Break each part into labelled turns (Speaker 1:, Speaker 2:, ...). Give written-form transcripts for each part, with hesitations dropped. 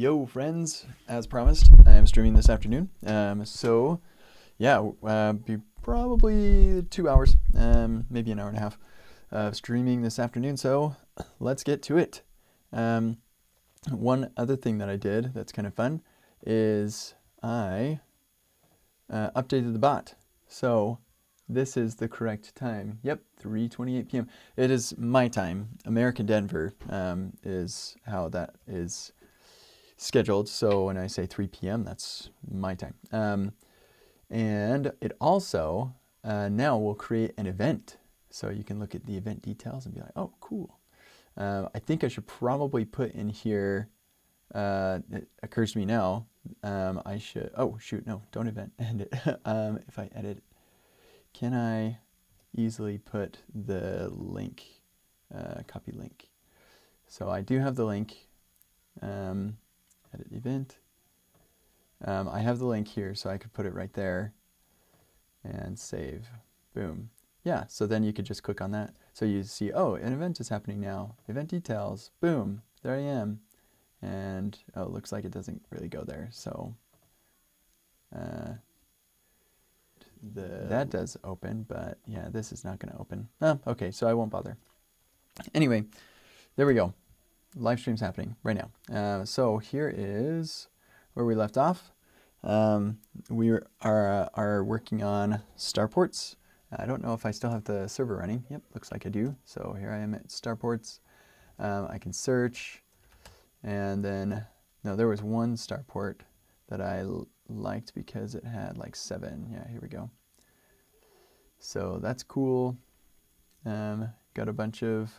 Speaker 1: Yo, friends! As promised, I am streaming this afternoon. Be probably 2 hours, maybe an hour and a half of streaming this afternoon. So let's get to it. One other thing that I did that's kind of fun is I updated the bot. So this is the correct time. Yep, 3:28 p.m. It is my time. American Denver is how that is scheduled. So when I say 3 p.m., that's my time. And it also now will create an event. So you can look at the event details and be like, oh, cool. I think I should probably put in here, it occurs to me now, I should, oh shoot, no, don't event, end it. If I edit, can I easily put the link, copy link? So I do have the link, edit event. I have the link here, so I could put it right there and save, boom. Yeah, so then you could just click on that. So you see, oh, an event is happening now. Event details, boom, there I am. And oh, it looks like it doesn't really go there. So that does open, but yeah, this is not going to open. Oh, okay, so I won't bother. Anyway, there we go. Live stream's happening right now. So here is where we left off. We are working on starports. I don't know if I still have the server running. Yep, looks like I do. So here I am at starports. I can search, and then, no, there was one starport that I liked because it had like 7. Yeah, here we go. So that's cool. Got a bunch of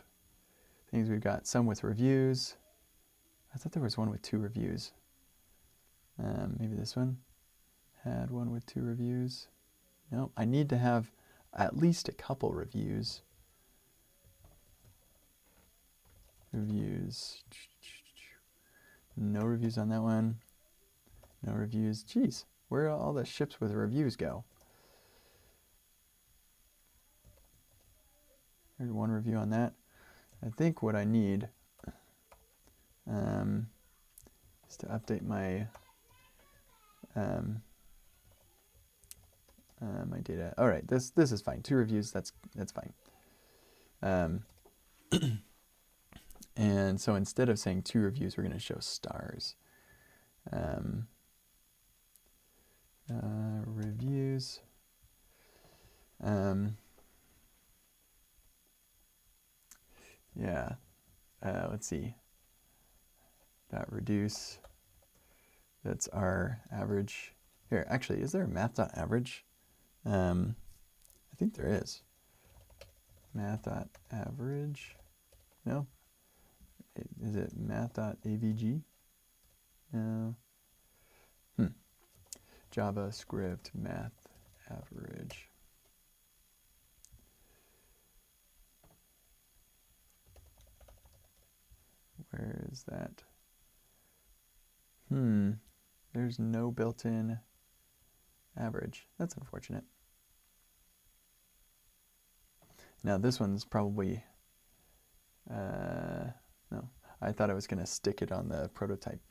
Speaker 1: things. We've got some with reviews. I thought there was one with 2 reviews. Maybe this one had one with 2 reviews. No, I need to have at least a couple reviews. Reviews. No reviews on that one. No reviews. Jeez, where do all the ships with reviews go? There's 1 review on that. I think what I need is to update my my data. All right, this is fine. 2 reviews. That's fine. And so instead of saying 2 reviews, we're going to show stars. Reviews. Yeah. Let's see. Reduce. That's our average. Here, actually, is there a math.average? I think there is. Math.average. No? Is it math.avg? No. JavaScript math average. Where is that? There's no built-in average. That's unfortunate. Now this one's probably, no, I thought I was going to stick it on the prototype.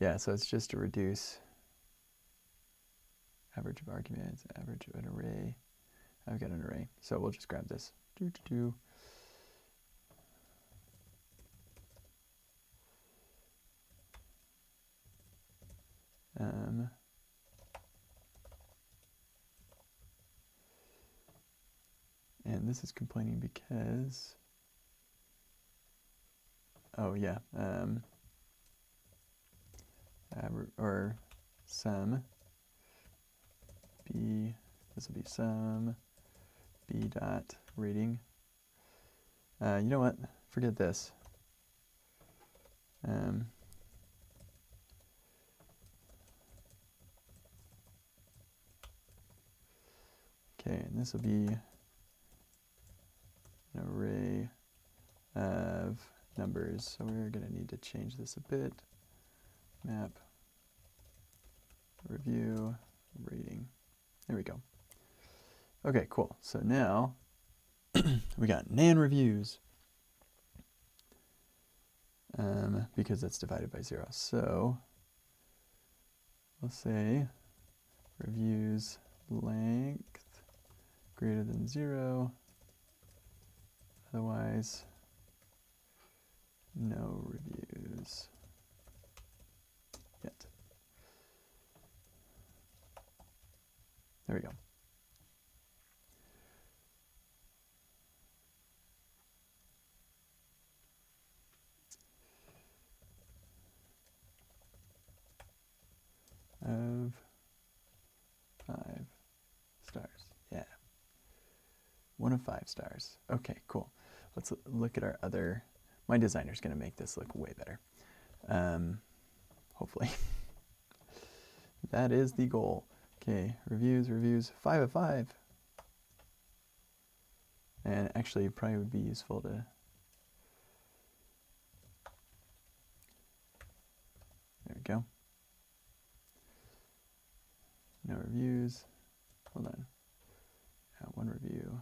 Speaker 1: Yeah, so it's just to reduce average of arguments, average of an array. I've got an array, so we'll just grab this. And this is complaining because, oh yeah, or sum b, this will be sum b dot rating. You know what, forget this. Okay, and this will be an array of numbers. So we're going to need to change this a bit. Map, review, rating. There we go. Okay, cool. So now we got nan reviews. because that's divided by 0. So we'll say reviews length greater than 0, otherwise no reviews yet. There we go. Of 5 stars. Yeah. 1 of 5 stars. Okay, cool. Let's look at our other. My designer's going to make this look way better. Hopefully. That is the goal. Okay, reviews, 5 of 5. And actually, it probably would be useful to. There we go. No reviews. Hold on. 1 review.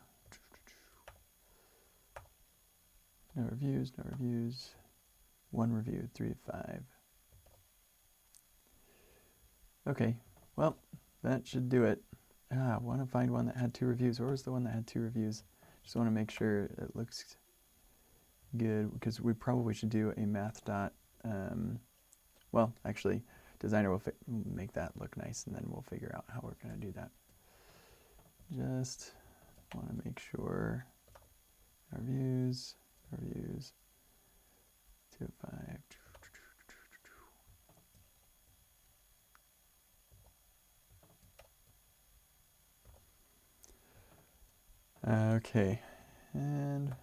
Speaker 1: No reviews, no reviews. 1 review, 3 of 5. Okay, well, that should do it. I want to find one that had 2 reviews. Where was the one that had 2 reviews? Just want to make sure it looks good, because we probably should do a math dot. Well, actually, designer will make that look nice, and then we'll figure out how we're going to do that. Just want to make sure reviews, 2 of 5. Okay, and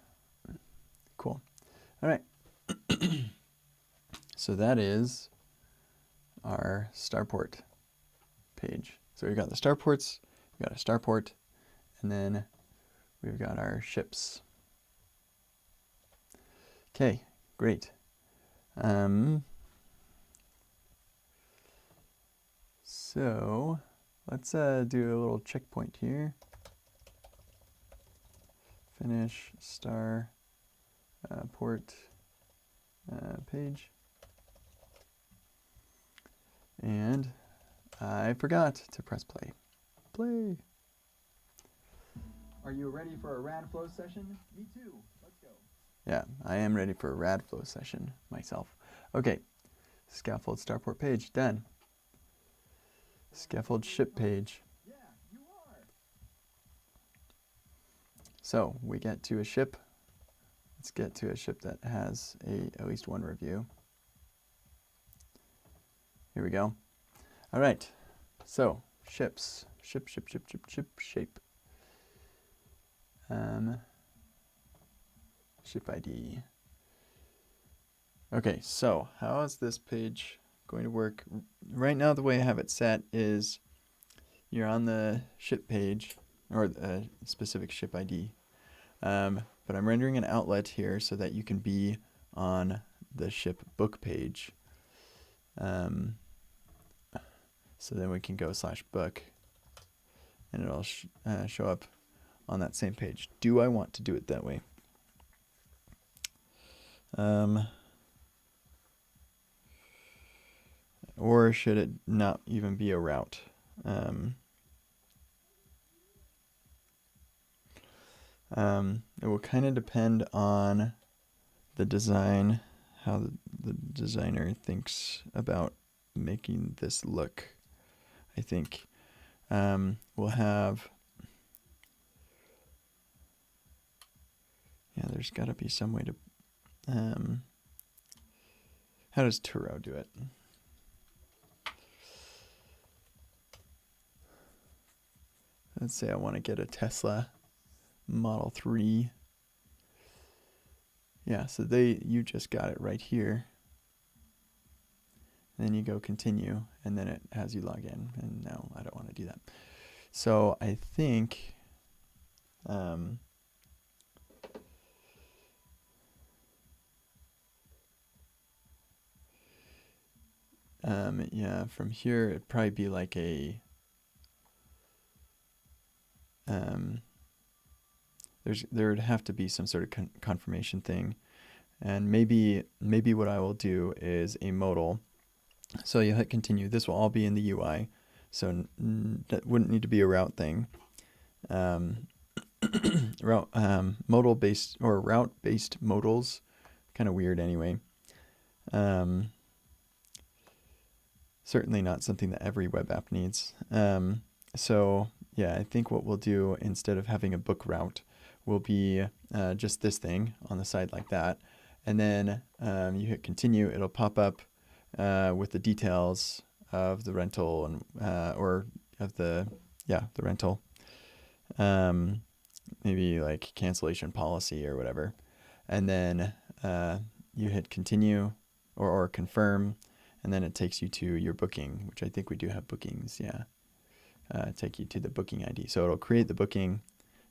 Speaker 1: cool. All right. So that is our starport page. So we've got the starports, we've got a starport, and then we've got our ships. Okay, great. So let's do a little checkpoint here. Finish star port page. And I forgot to press play. Play. Are you ready for a rad flow session? Me too. Let's go. Yeah, I am ready for a rad flow session myself. Okay, scaffold starport page, done. Scaffold ship page. Yeah, you are. So we get to a ship. Let's get to a ship that has at least 1 review. Here we go. All right. So ships, ship. Ship ID. Okay, so how is this page going to work? Right now, the way I have it set is you're on the ship page, or a specific ship ID. But I'm rendering an outlet here so that you can be on the ship book page. So then we can go /book, and it'll show up on that same page. Do I want to do it that way? Or should it not even be a route? It will kind of depend on the design, how the designer thinks about making this look. I think we'll have, yeah, there's got to be some way to, how does Turo do it? Let's say I want to get a Tesla Model 3. Yeah, so you just got it right here. Then you go continue, and then it has you log in. And no, I don't want to do that. So I think yeah, from here it'd probably be like a there would have to be some sort of confirmation thing, And maybe what I will do is a modal. So you hit continue. This will all be in the UI. So that wouldn't need to be a route thing. Modal based or route based modals, kind of weird anyway. Certainly not something that every web app needs. So yeah, I think what we'll do instead of having a book route will be just this thing on the side like that. And then you hit continue, it'll pop up with the details of the rental and or of the rental. Maybe like cancellation policy or whatever. And then you hit continue or confirm, and then it takes you to your booking, which I think we do have bookings, yeah. Take you to the booking ID. So it'll create the booking,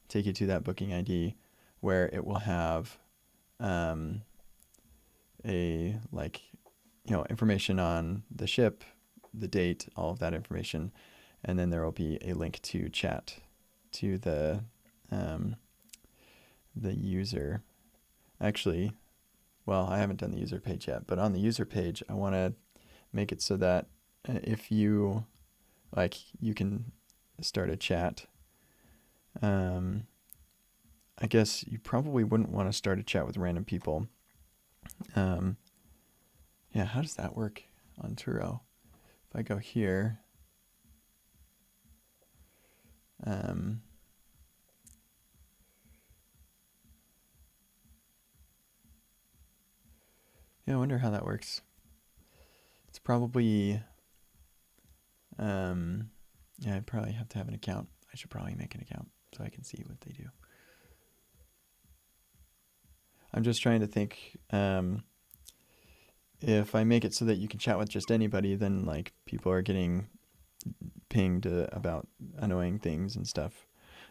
Speaker 1: take you to that booking ID where it will have information on the ship, the date, all of that information, and then there will be a link to chat to the user. Actually, well, I haven't done the user page yet, but on the user page, I want to make it so that if you you can start a chat. I guess you probably wouldn't want to start a chat with random people. Yeah, how does that work on Turo? If I go here, yeah, I wonder how that works. It's probably, yeah, I probably have to have an account. I should probably make an account so I can see what they do. I'm just trying to think, if I make it so that you can chat with just anybody, then like people are getting pinged about annoying things and stuff.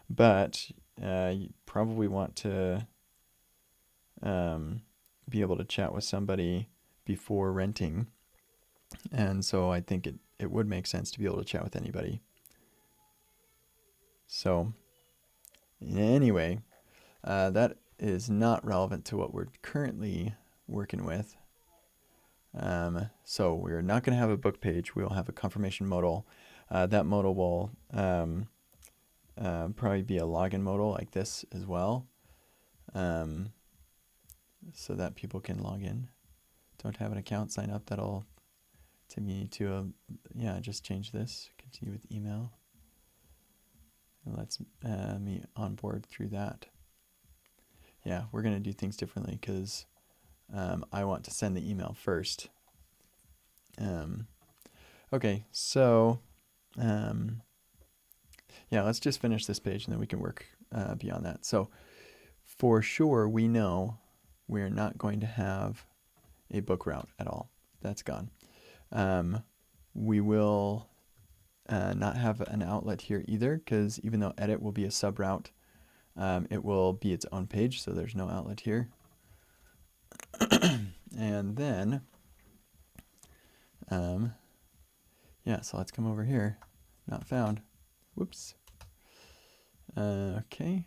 Speaker 1: But you probably want to be able to chat with somebody before renting. And so I think it would make sense to be able to chat with anybody. So anyway, that is not relevant to what we're currently working with. So we're not going to have a book page. We'll have a confirmation modal. That modal will probably be a login modal like this as well, so that people can log in. Don't have an account, sign up. That'll take me to just change this. Continue with email. And lets me onboard through that. Yeah, we're going to do things differently because I want to send the email first. Okay, so yeah, let's just finish this page and then we can work beyond that. So for sure, we know we're not going to have a book route at all. That's gone. We will not have an outlet here either, because even though edit will be a sub route, it will be its own page, so there's no outlet here. And then, yeah, so let's come over here. Not found. Whoops. Okay.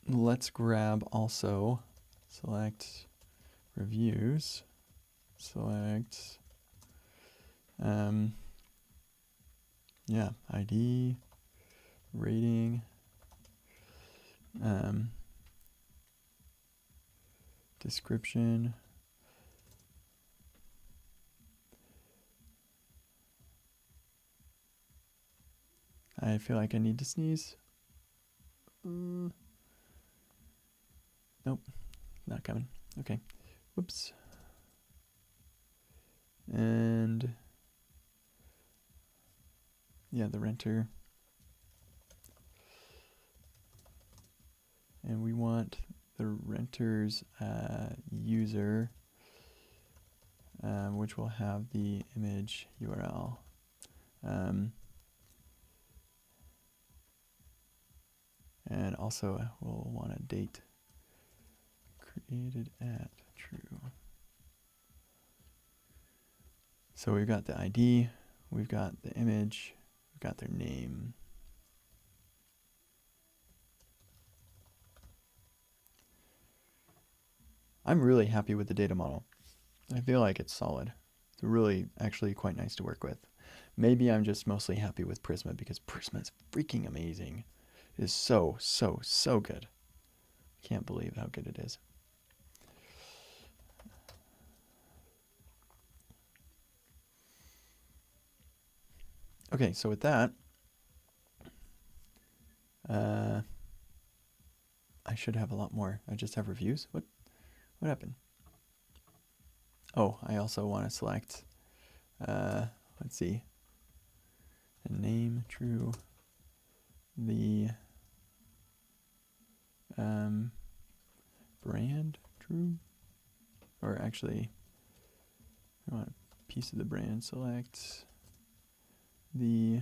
Speaker 1: Let's grab also, select reviews, select, yeah, ID, rating, description, I feel like I need to sneeze. Nope, not coming. Okay, whoops. And yeah, the renter. And we want the renter's user, which will have the image URL. And also we'll want a date created at true. So we've got the ID, we've got the image, we've got their name. I'm really happy with the data model. I feel like it's solid. It's really actually quite nice to work with. Maybe I'm just mostly happy with Prisma because Prisma is freaking amazing. It is so, so, so good. Can't believe how good it is. Okay, so with that, I should have a lot more. I just have reviews. What happened? Oh, I also want to select, let's see, the name, true, the brand, true, or actually, I want a piece of the brand, select the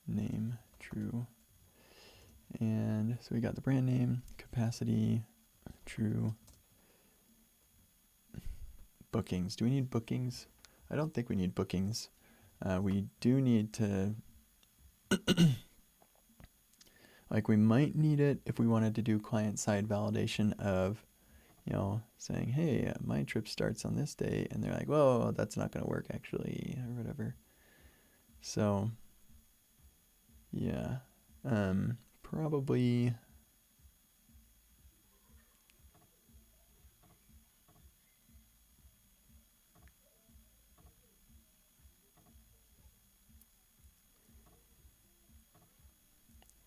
Speaker 1: name, true, and so we got the brand name, capacity, true, bookings. Do we need bookings? I don't think we need bookings. We do need to, like we might need it if we wanted to do client-side validation of, saying, hey, my trip starts on this day, and they're like, whoa, that's not going to work actually, or whatever. So, yeah, probably,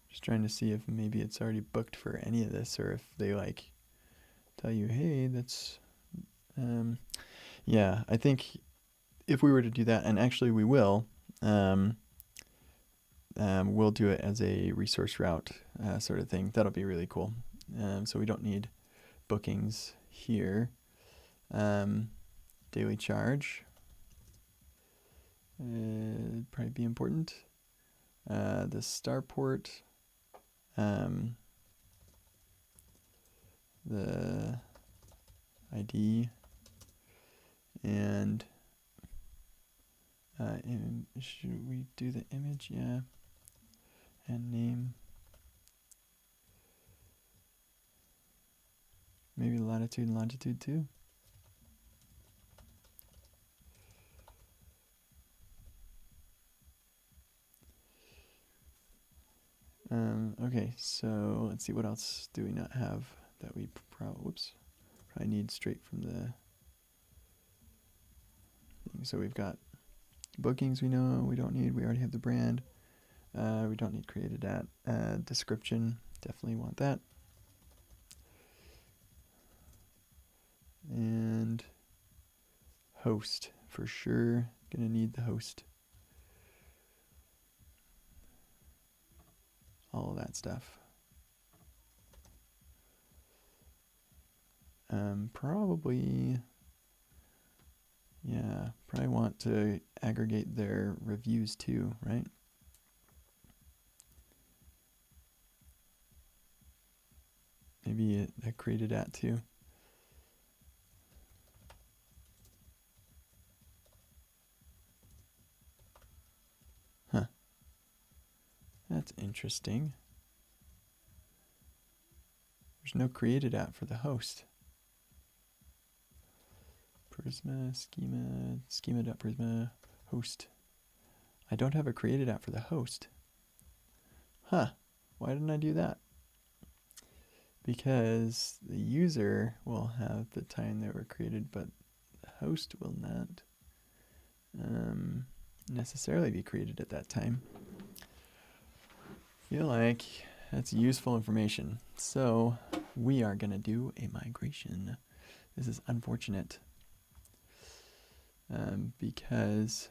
Speaker 1: just trying to see if maybe it's already booked for any of this, or if they like tell you, hey, that's, yeah, I think if we were to do that, and actually we will, we'll do it as a resource route sort of thing. That'll be really cool. So we don't need bookings here. Daily charge would probably be important. The starport, the ID, and should we do the image? Yeah. And name. Maybe latitude and longitude too. Okay, so let's see, what else do we not have that we probably need straight from the thing. So we've got bookings we know we don't need. We already have the brand. We don't need created at. Description, definitely want that. And host, for sure, gonna need the host. All of that stuff. Probably, yeah, probably want to aggregate their reviews too, right? Maybe that created at too. Huh. That's interesting. There's no created at for the host. Prisma, schema.prisma, host. I don't have a created at for the host. Huh. Why didn't I do that? Because the user will have the time they were created, but the host will not necessarily be created at that time. I feel like that's useful information. So we are going to do a migration. This is unfortunate because,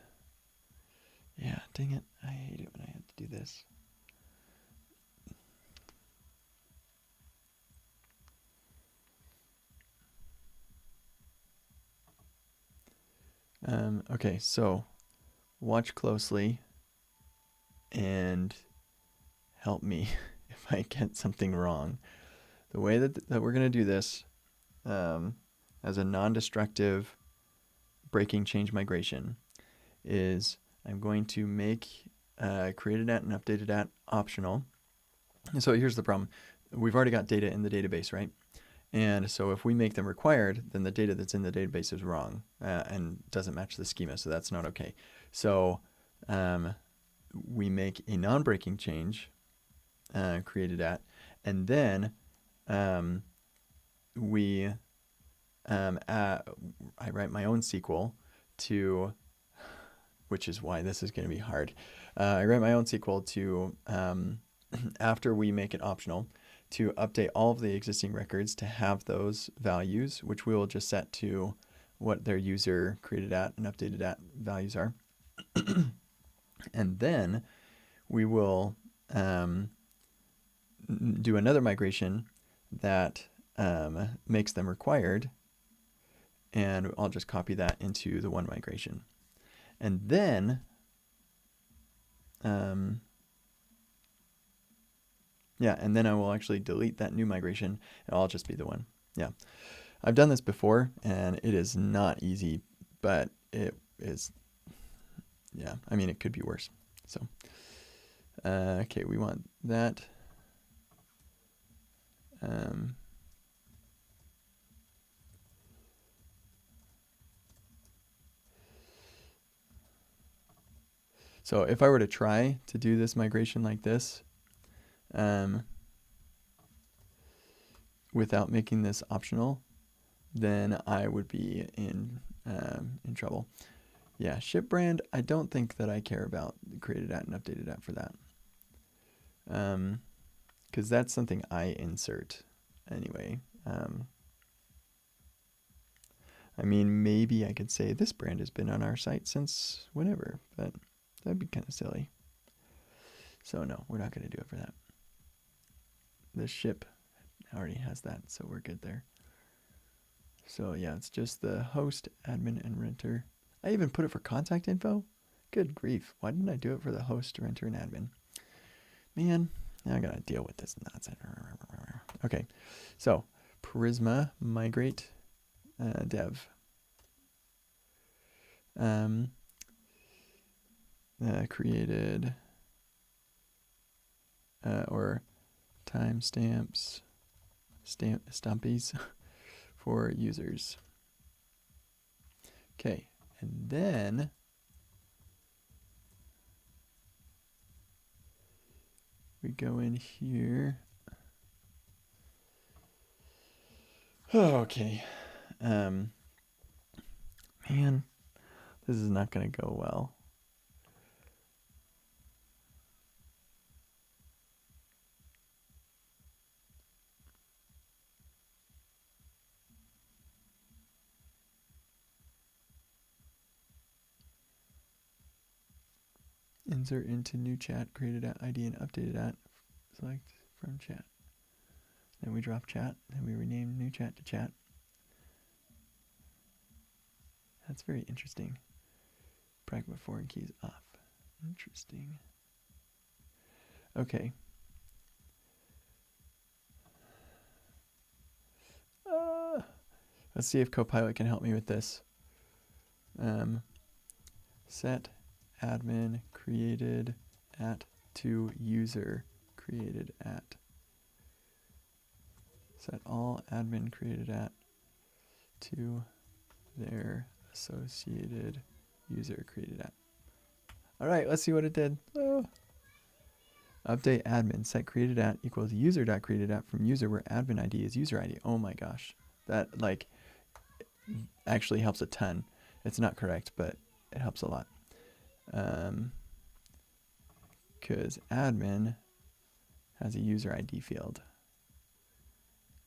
Speaker 1: yeah, dang it, I hate it when I have to do this. Okay, so watch closely and help me if I get something wrong. The way that we're going to do this as a non-destructive breaking change migration is I'm going to make created at and updated at optional. And so here's the problem. We've already got data in the database, right? And so if we make them required, then the data that's in the database is wrong and doesn't match the schema, so that's not okay. So we make a non-breaking change, created at, and then I write my own SQL to, which is why this is going to be hard. I write my own SQL to, after we make it optional, to update all of the existing records to have those values, which we will just set to what their user created at and updated at values are. And then we will do another migration that makes them required, and I'll just copy that into the one migration. And then and then I will actually delete that new migration, and I'll just be the one. Yeah, I've done this before, and it is not easy, but it is, yeah, I mean, it could be worse. So, okay, we want that. So if I were to try to do this migration like this, without making this optional, then I would be in trouble. Yeah, ship brand, I don't think that I care about created at and updated at for that. Because that's something I insert anyway. I mean, maybe I could say this brand has been on our site since whenever, but that'd be kind of silly. So no, we're not going to do it for that. The ship already has that, so we're good there. So yeah, it's just the host, admin, and renter. I even put it for contact info? Good grief. Why didn't I do it for the host, renter, and admin? Man, now I gotta deal with this nonsense. Okay, so Prisma migrate dev. Created or timestamps, stumpies for users. Okay, and then we go in here. Okay. Man, this is not going to go well. Insert into new chat, created at ID and updated at, select from chat. Then we drop chat, then we rename new chat to chat. That's very interesting. Pragma foreign keys off. Interesting. Okay. Let's see if Copilot can help me with this. Set admin created at to user created at. Set all admin created at to their associated user created at. All right, let's see what it did. Oh. Update admin set created at equals user.created at from user where admin ID is user ID. Oh my gosh. That like actually helps a ton. It's not correct, but it helps a lot. Because admin has a user ID field.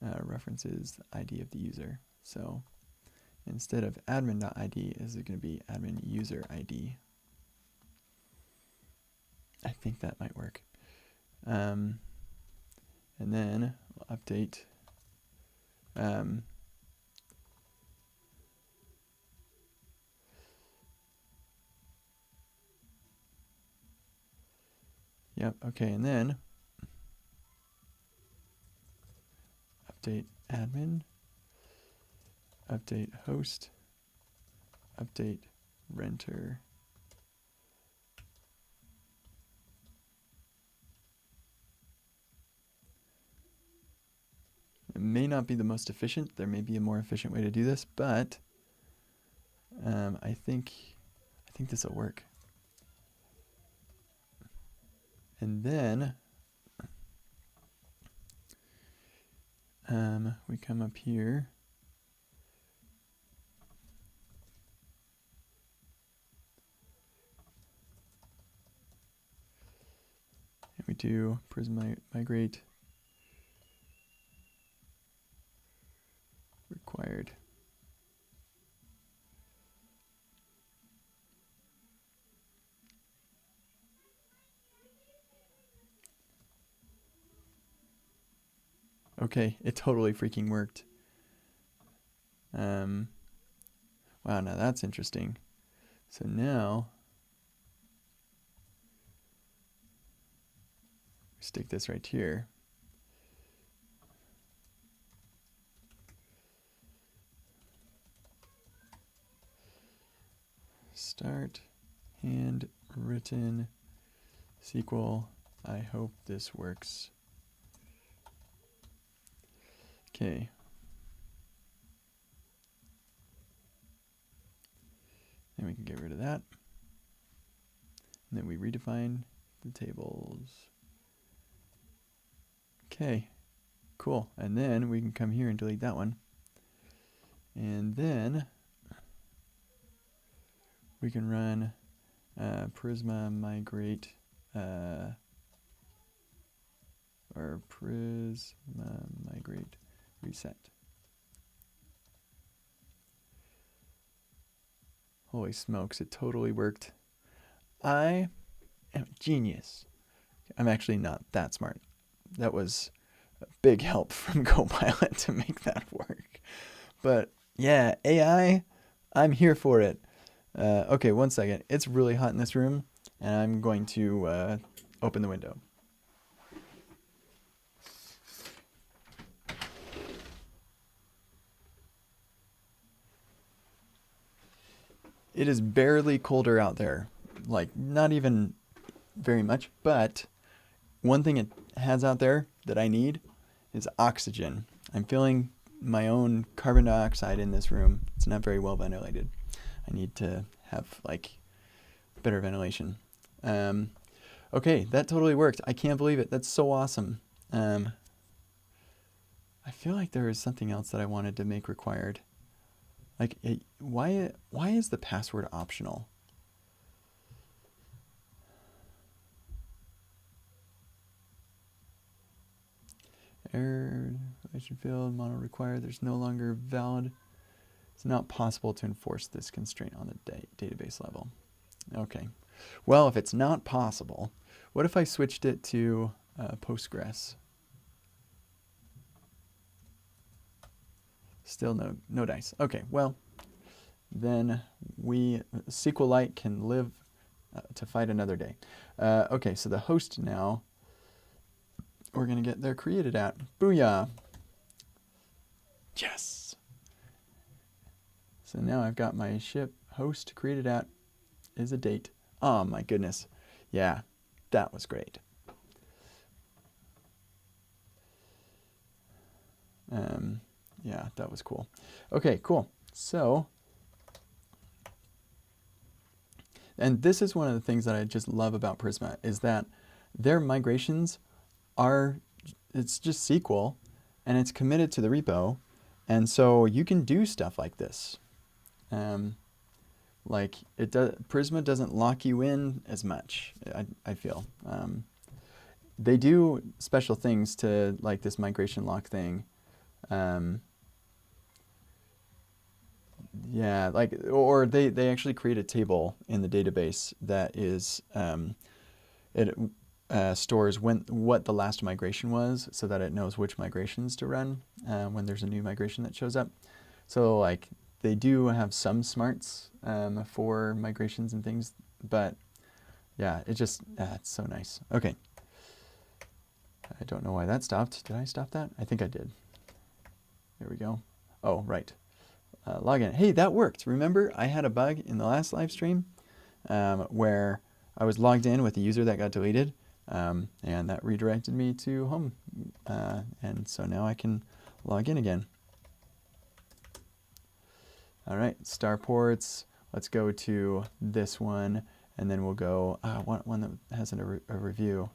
Speaker 1: References the ID of the user. So instead of admin.id, is it going to be admin user ID? I think that might work. And then we'll update. Yep, okay, and then update admin, update host, update renter. It may not be the most efficient. There may be a more efficient way to do this, but I think this will work. And then we come up here. And we do Prisma migrate required. Okay, it totally freaking worked. Wow, now that's interesting. So now we stick this right here. Start handwritten SQL. I hope this works. Okay. Then we can get rid of that. And then we redefine the tables. Okay, cool. And then we can come here and delete that one. And then we can run Prisma migrate or Prisma migrate reset. Holy smokes, it totally worked. I am a genius. I'm actually not that smart. That was a big help from Copilot to make that work. But yeah, AI, I'm here for it. Okay, one second. It's really hot in this room, and I'm going to open the window. It is barely colder out there, like not even very much, but one thing it has out there that I need is oxygen. I'm feeling my own carbon dioxide in this room. It's not very well ventilated. I need to have like better ventilation. Okay, that totally worked. I can't believe it. That's so awesome. I feel like there is something else that I wanted to make required. Like, why is the password optional? Error, relation field, model required. There's no longer valid. It's not possible to enforce this constraint on the database level. Okay. Well, if it's not possible, what if I switched it to Postgres? Still no dice. Okay, well, then SQLite can live to fight another day. Okay, so the host now, we're going to get there created at. Booyah! Yes! So now I've got my ship host created at is a date. Oh my goodness. Yeah, that was great. Yeah, that was cool. Okay, cool. So, and this is one of the things that I just love about Prisma is that their migrations it's just SQL and it's committed to the repo. And so you can do stuff like this. Like Prisma doesn't lock you in as much, I feel. They do special things to like this migration lock thing. Yeah, like, or they actually create a table in the database that is, it stores what the last migration was so that it knows which migrations to run when there's a new migration that shows up. So like they do have some smarts for migrations and things, but yeah, it's so nice. Okay. I don't know why that stopped. Did I stop that? I think I did. There we go. Oh, right. Login. Hey, that worked. Remember, I had a bug in the last live stream where I was logged in with a user that got deleted, and that redirected me to home. And so now I can log in again. All right, starports. Let's go to this one, and then we'll go one that has a review.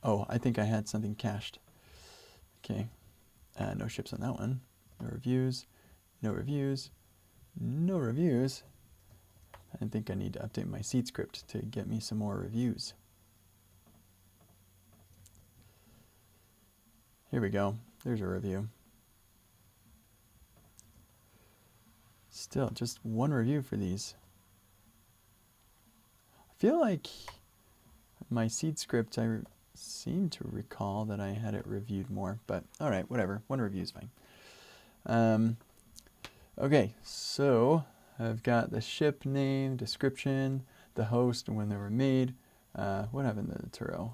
Speaker 1: Oh, I think I had something cached. Okay, no ships on that one. No reviews, no reviews, no reviews. I think I need to update my seed script to get me some more reviews. Here we go. There's a review. Still, just one review for these. I feel like my seed script, I seem to recall that I had it reviewed more, but all right, whatever. One review is fine. Okay, so I've got the ship name, description, the host, and when they were made. What happened to the Turo?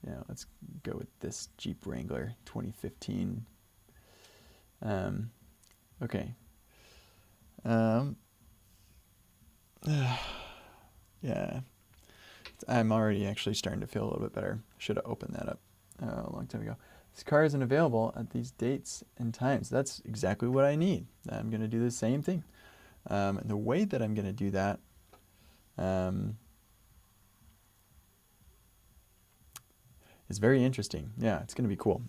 Speaker 1: Yeah, let's go with this Jeep Wrangler 2015. Okay. Yeah, I'm already actually starting to feel a little bit better. Should have opened that up a long time ago. This car isn't available at these dates and times. That's exactly what I need. I'm going to do the same thing. And the way that I'm going to do that is very interesting. Yeah, it's going to be cool.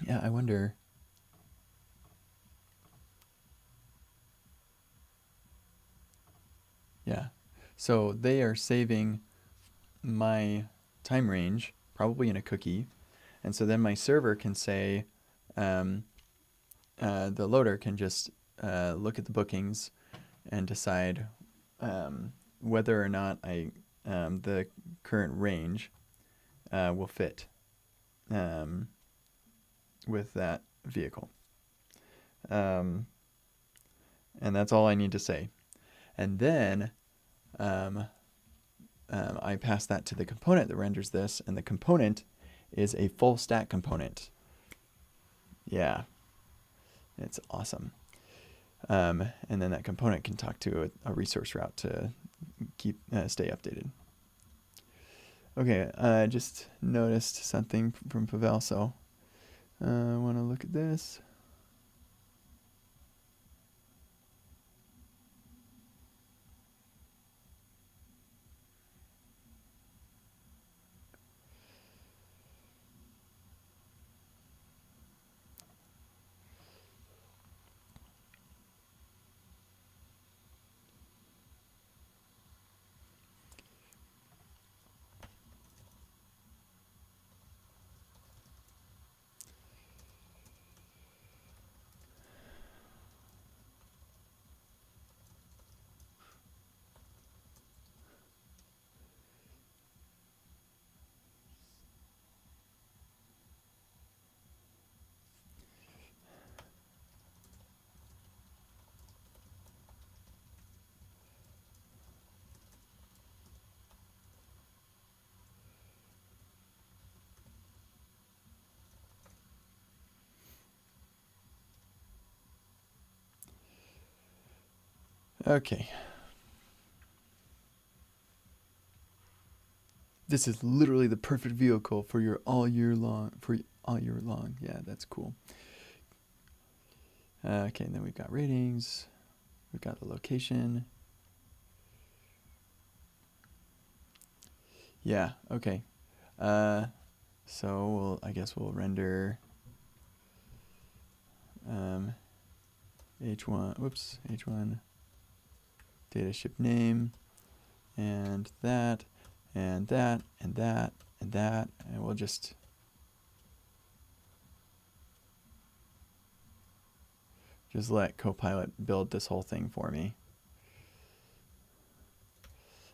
Speaker 1: Yeah, I wonder. Yeah, so they are saving my time range, probably in a cookie. And so then my server can say, the loader can just look at the bookings and decide whether or not the current range will fit with that vehicle. And that's all I need to say. And then I pass that to the component that renders this, and the component is a full stack component. Yeah, it's awesome. And then that component can talk to a resource route to stay updated. Okay, I just noticed something from Pavel, so I want to look at this. Okay. This is literally the perfect vehicle for your all year long. Yeah, that's cool. Okay, and then we've got ratings. We've got the location. Yeah, okay. So I guess we'll render H1 data ship name, and that, and that, and that, and that, and we'll just let Copilot build this whole thing for me.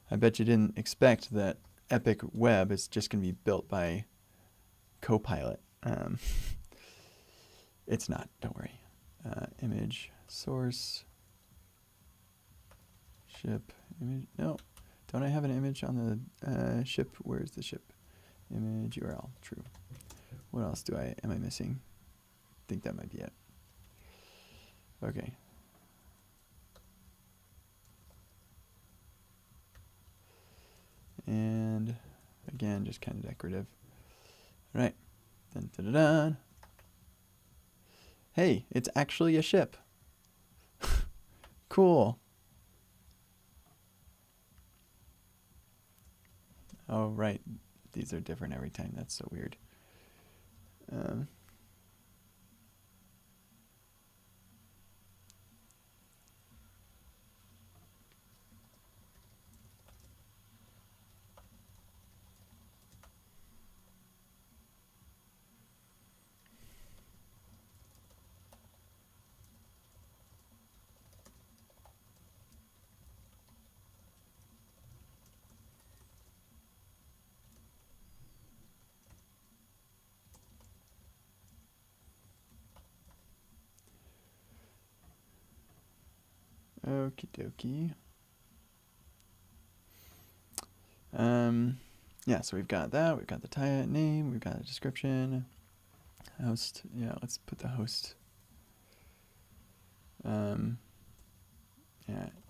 Speaker 1: I bet you didn't expect that EpicWeb is just going to be built by Copilot. It's not, don't worry. Image, source, ship, image, no. Don't I have an image on the ship? Where's the ship? Image URL, true. What else am I missing? think that might be it. Okay. And again, just kind of decorative. All right. Dun, dun, dun, dun. Hey, it's actually a ship. Cool. Oh, right. These are different every time. That's so weird. Okie dokie. Yeah, so we've got that. We've got the name. We've got a description. Host. Yeah, let's put the host. Yeah,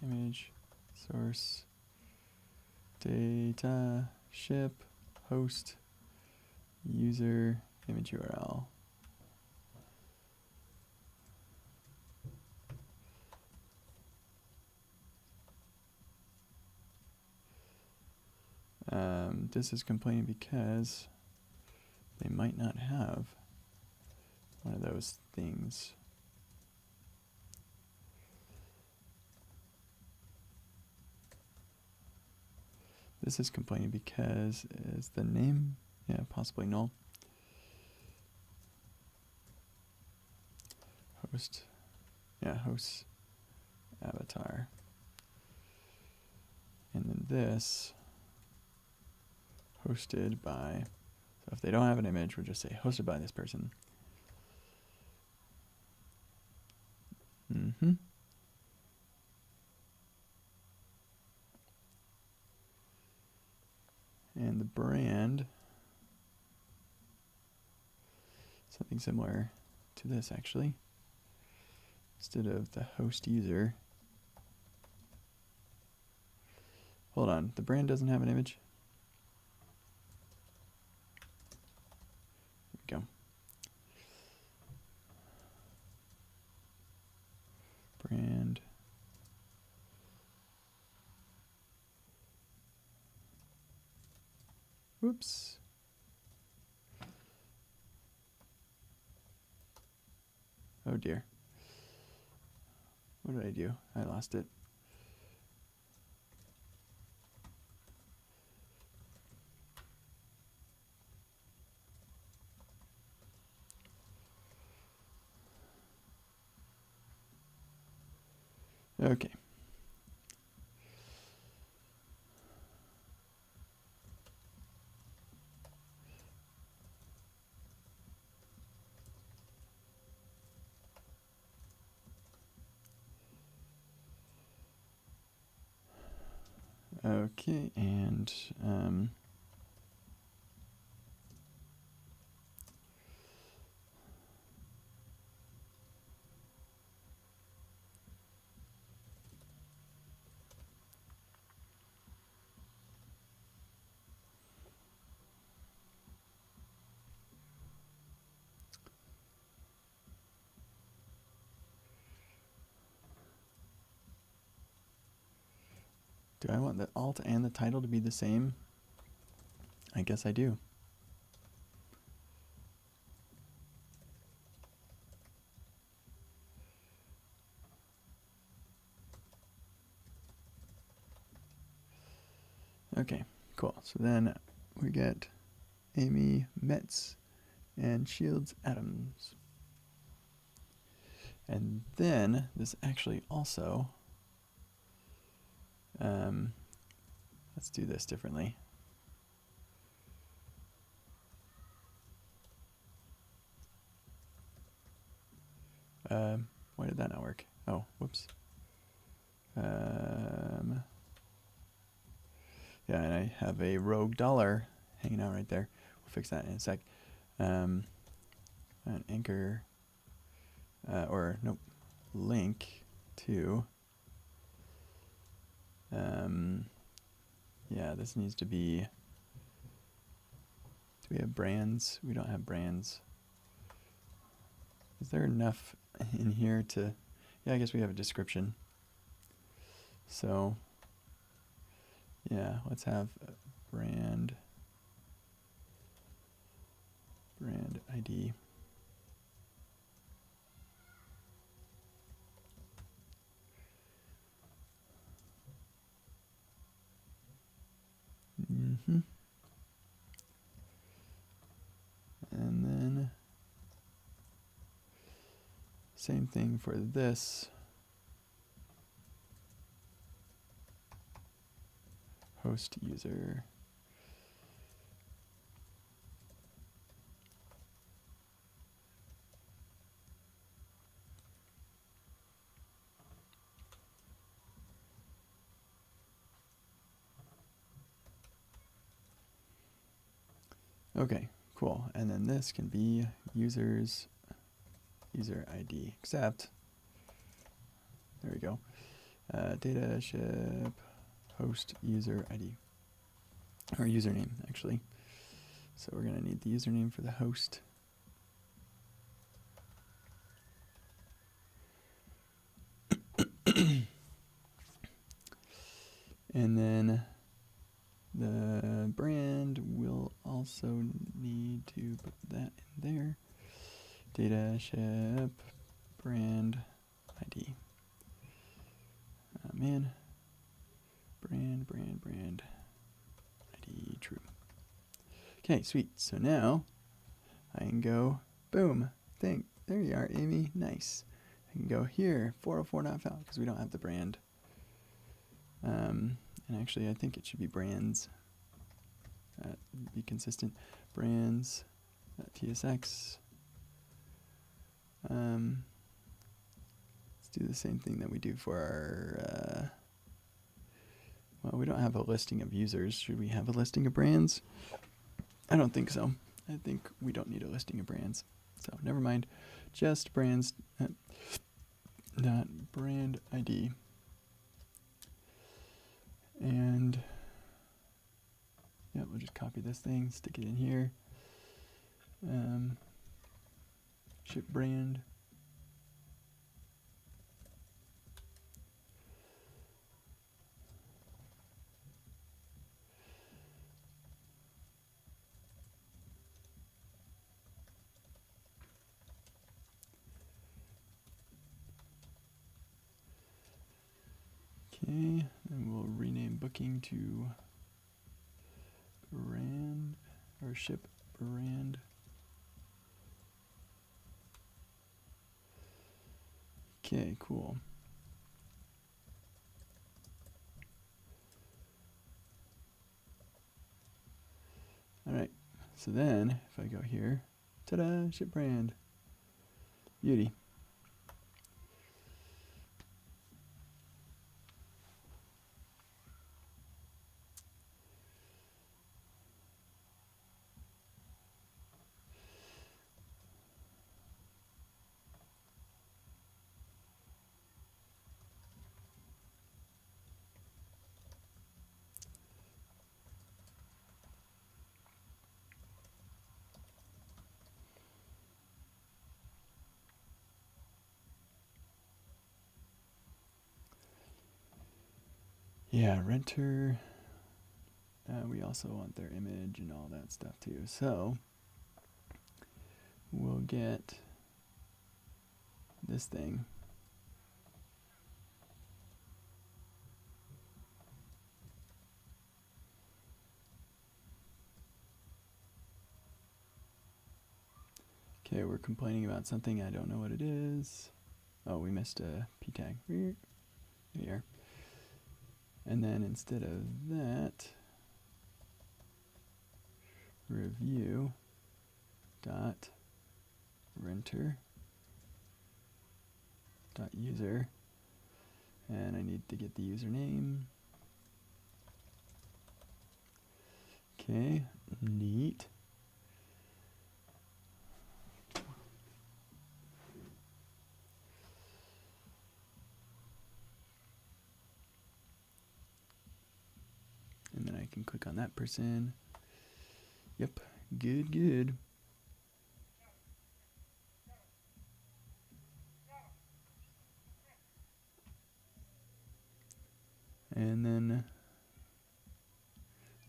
Speaker 1: image, source, data, ship, host, user, image URL. This is complaining because they might not have one of those things. This is complaining because is the name, yeah, possibly null. Host, yeah, host avatar. And then this hosted by, so if they don't have an image, we'll just say hosted by this person. And the brand, something similar to this actually. Instead of the host user. Hold on, the brand doesn't have an image? There we go. Brand. Whoops. Oh dear. What did I do? I lost it. Okay. Okay, and do I want the alt and the title to be the same? I guess I do. Okay, cool. So then we get Amy Metz and Shields Adams. And then this actually also, let's do this differently. Why did that not work? Oh, whoops. Yeah, and I have a rogue dollar hanging out right there. We'll fix that in a sec. An anchor link to, yeah, this needs to be, do we have brands? We don't have brands. Is there enough in here to, yeah, I guess we have a description. So, yeah, let's have a brand ID. And then same thing for this. Host user. Okay, cool. And then this can be user ID, except, there we go. Data ship host user ID, or username actually. So we're gonna need the username for the host. And then the brand will also need to put that in there. Data ship brand ID. Brand ID true. Okay, sweet. So now I can go, boom, there you are, Amy, nice. I can go here, 404 not found, because we don't have the brand. And actually, I think it should be brands. Be consistent. Brands.tsx. Let's do the same thing that we do for our, well, we don't have a listing of users. Should we have a listing of brands? I don't think so. I think we don't need a listing of brands. So never mind. Just brands, not brand ID. And yeah, we'll just copy this thing, stick it in here. Ship brand. Okay, and we'll rename booking to brand, or ship brand. Okay, cool. All right, so then if I go here, ta-da, ship brand, beauty. Yeah, renter. We also want their image and all that stuff too. So we'll get this thing. Okay, we're complaining about something. I don't know what it is. Oh, we missed a p tag. There you are. And then instead of that, review dot renter dot user, and I need to get the username. Okay, neat. can click on that person. Yep, good, good. And then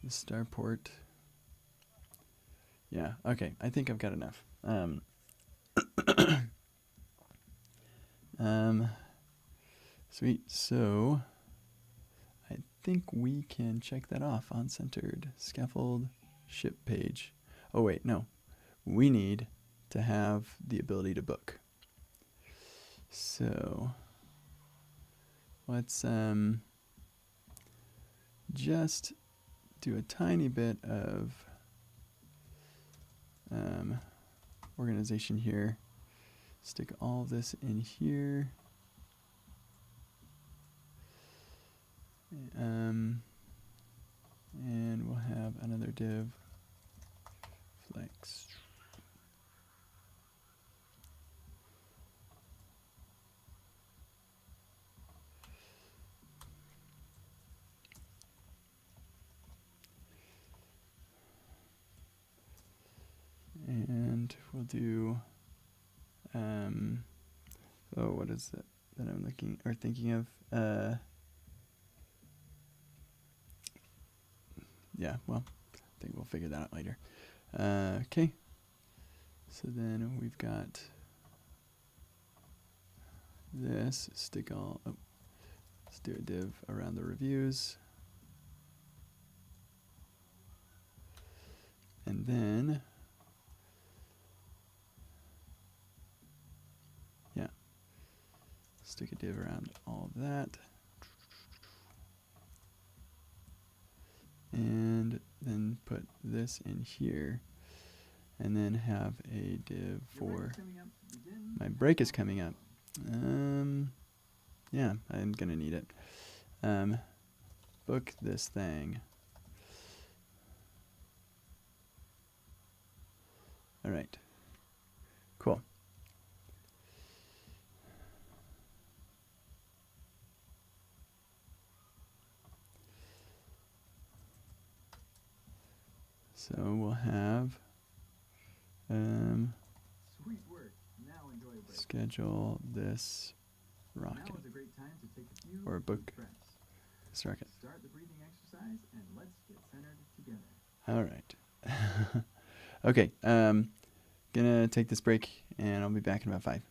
Speaker 1: the starport. Yeah, okay, I think I've got enough. Sweet, so I think we can check that off on centered scaffold ship page. Oh wait, no, we need to have the ability to book. So let's just do a tiny bit of organization here. Stick all this in here. And we'll have another div flex. And we'll do, oh, what is it that I'm looking or thinking of? Yeah, well, I think we'll figure that out later. Okay, so then we've got this, stick all, oh, let's do a div around the reviews. And then, yeah, stick a div around all of that. And then put this in here. And then have a div for, my break is coming up. Yeah, I'm gonna need it. Book this thing. All right, cool. So we'll have
Speaker 2: Sweet work. Now enjoy a break.
Speaker 1: schedule this rocket.
Speaker 2: Now is a great time to take a few
Speaker 1: Or book
Speaker 2: deep breaths.
Speaker 1: this rocket.
Speaker 2: Start the breathing exercise and let's get centered together.
Speaker 1: All right. Okay, gonna take this break and I'll be back in about 5.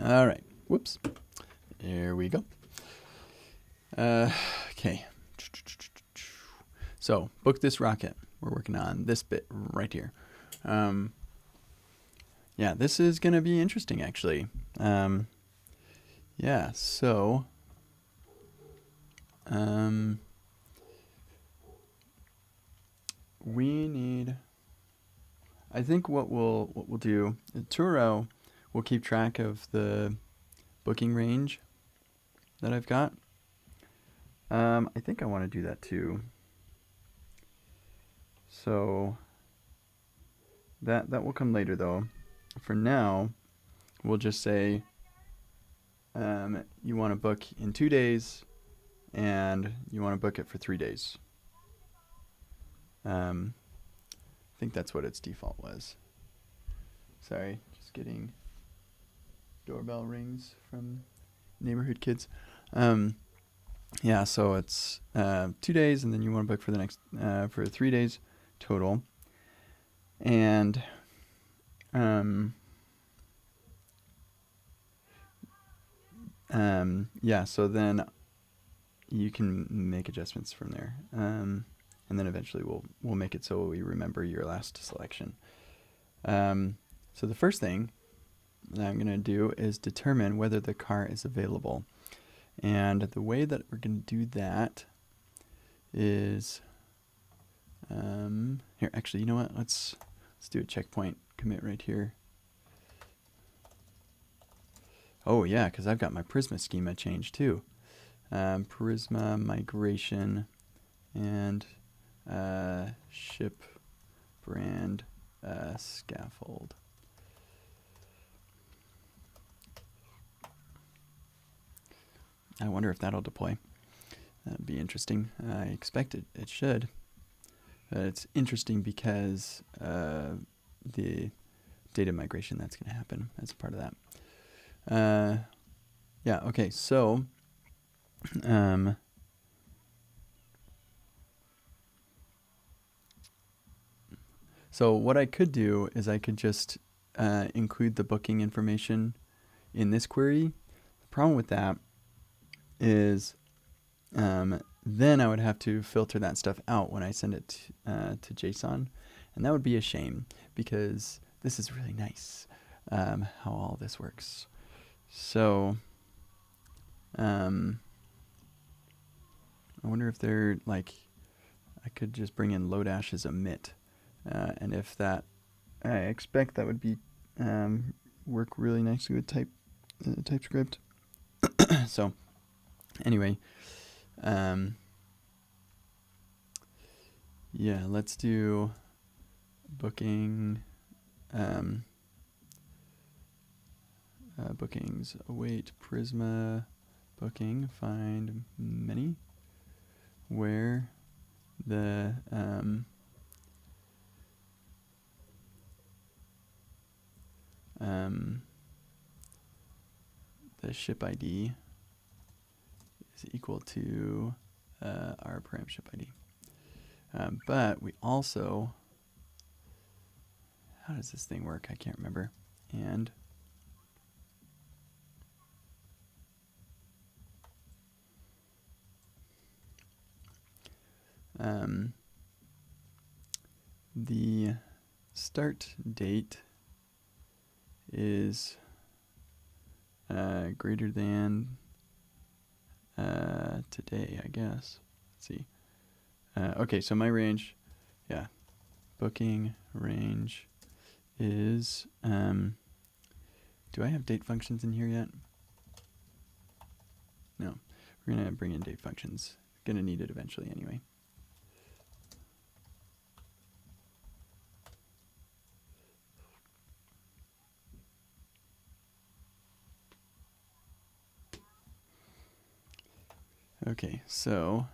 Speaker 1: All right. Whoops. There we go. Okay. So, book this rocket. We're working on this bit right here. Yeah, this is going to be interesting, actually. Yeah, so... we need... I think what we'll do, Turo will keep track of the booking range that I've got. I think I want to do that too. So that will come later though. For now, we'll just say you want to book in 2 days and you want to book it for 3 days. I think that's what its default was. Sorry, just getting doorbell rings from neighborhood kids. Yeah, so it's 2 days, and then you want to book for the next for 3 days total. And yeah, so then you can make adjustments from there. And then eventually we'll make it so we remember your last selection. So the first thing that I'm going to do is determine whether the car is available. And the way that we're going to do that is, here, actually, you know what? Let's do a checkpoint commit right here. Oh yeah, because I've got my Prisma schema changed too. Prisma migration and ship brand scaffold. I wonder if that'll deploy. That'd be interesting. I expect it should. It's interesting because the data migration that's going to happen as part of that. Yeah, okay, so so what I could do is I could just include the booking information in this query. The problem with that is then I would have to filter that stuff out when I send it to JSON, and that would be a shame because this is really nice how all this works. So I wonder if they're like, I could just bring in Lodash as emit, and if that, I expect that would be work really nicely with TypeScript. So anyway, yeah, let's do booking, bookings, await Prisma booking, find many, where the ship ID is equal to our param ship ID. But we also, how does this thing work? I can't remember. And the start date is greater than today, I guess. Let's see. Okay, so my range, yeah, booking range is, do I have date functions in here yet? No, we're going to bring in date functions. Going to need it eventually anyway. Okay, so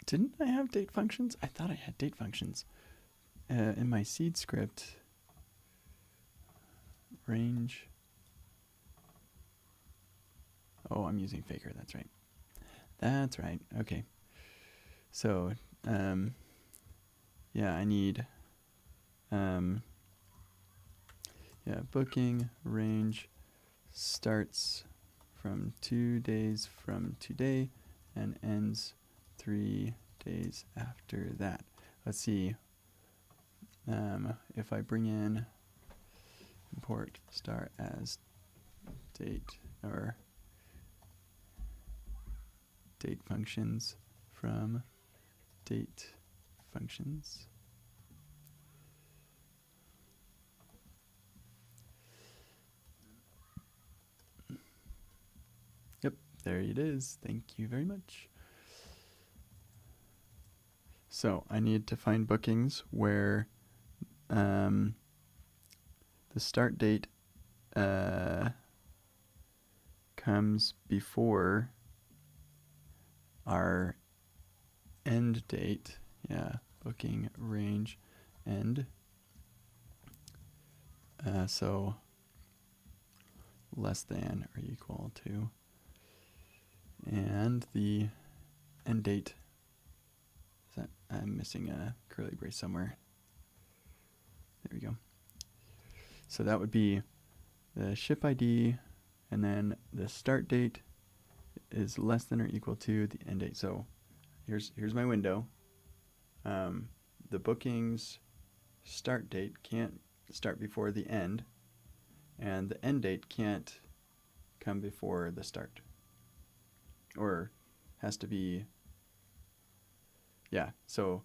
Speaker 1: didn't I have date functions? I thought I had date functions in my seed script. Range. Oh, I'm using Faker. That's right. That's right. Okay. So, yeah, I need, yeah, booking range starts from 2 days from today and ends 3 days after that. Let's see. If I bring in import start as date or date functions from date functions. Yep, there it is. Thank you very much. So I need to find bookings where the start date comes before our end date. Yeah, booking range end. So less than or equal to. And the end date. I'm missing a curly brace somewhere. There we go. So that would be the ship ID, and then the start date is less than or equal to the end date. So here's my window. The bookings start date can't start before the end, and the end date can't come before the start. Or has to be, yeah, so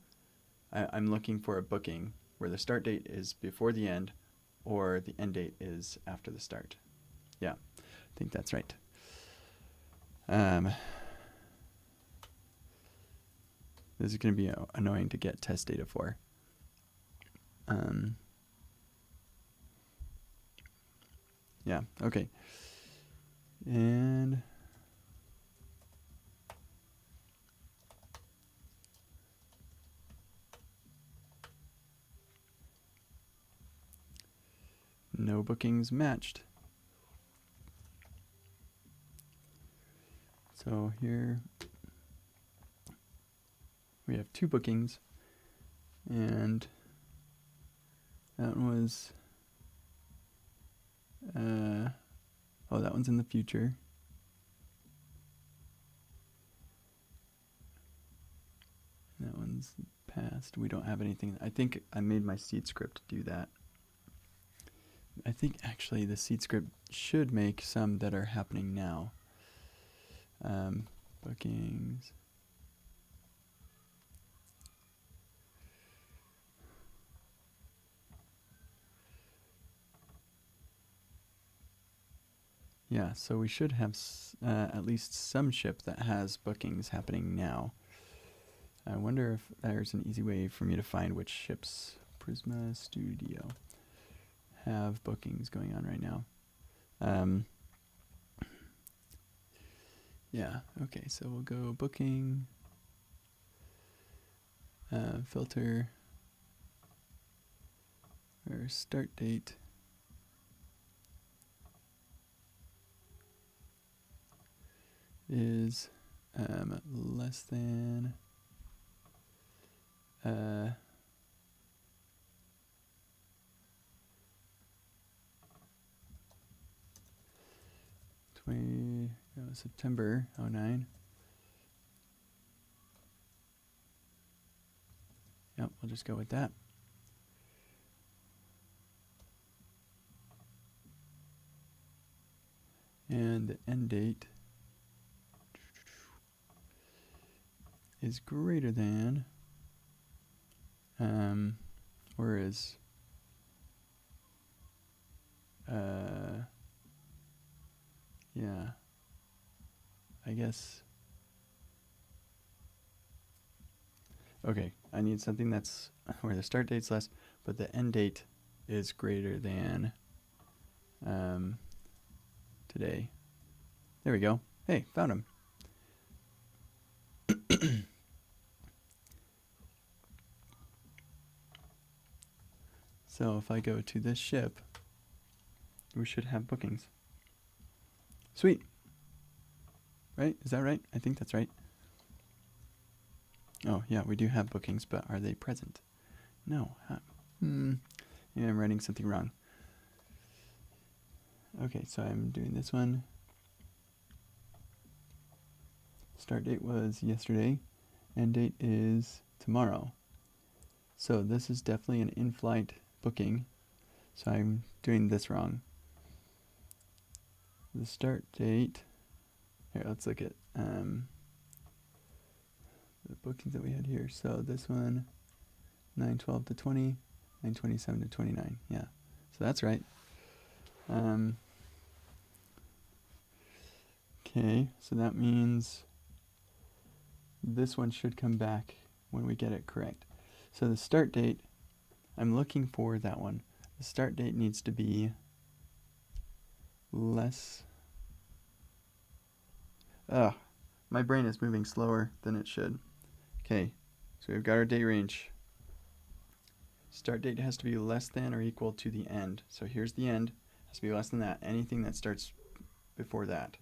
Speaker 1: I'm looking for a booking where the start date is before the end or the end date is after the start. Yeah, I think that's right. This is going to be annoying to get test data for. Yeah, okay. And no bookings matched. So here we have 2 bookings, and that was, oh, that one's in the future. That one's past. We don't have anything. I think I made my seed script do that. I think actually the seed script should make some that are happening now. Bookings. Yeah, so we should have at least some ship that has bookings happening now. I wonder if there's an easy way for me to find which ships, Prisma Studio, have bookings going on right now. Yeah, okay, so we'll go booking, filter, or start date. Is less than 20 September 09. Yep, we'll just go with that. And the end date is greater than, or is, yeah, I guess, okay, I need something that's where the start date's less, but the end date is greater than, today. There we go. Hey, found him. So if I go to this ship, we should have bookings. Sweet. Right? Is that right? I think that's right. Oh, yeah, we do have bookings, but are they present? No. Yeah, I'm writing something wrong. Okay, so I'm doing this one. Start date was yesterday, end date is tomorrow. So this is definitely an in-flight booking. So I'm doing this wrong. The start date, here, let's look at the bookings that we had here. So this one, 9/12 to 20, 9/27 to 29. Yeah, so that's right. Okay, so that means this one should come back when we get it correct. So the start date, I'm looking for that one. The start date needs to be less. My brain is moving slower than it should. Okay, so we've got our date range. Start date has to be less than or equal to the end. So here's the end, has to be less than that. Anything that starts before that.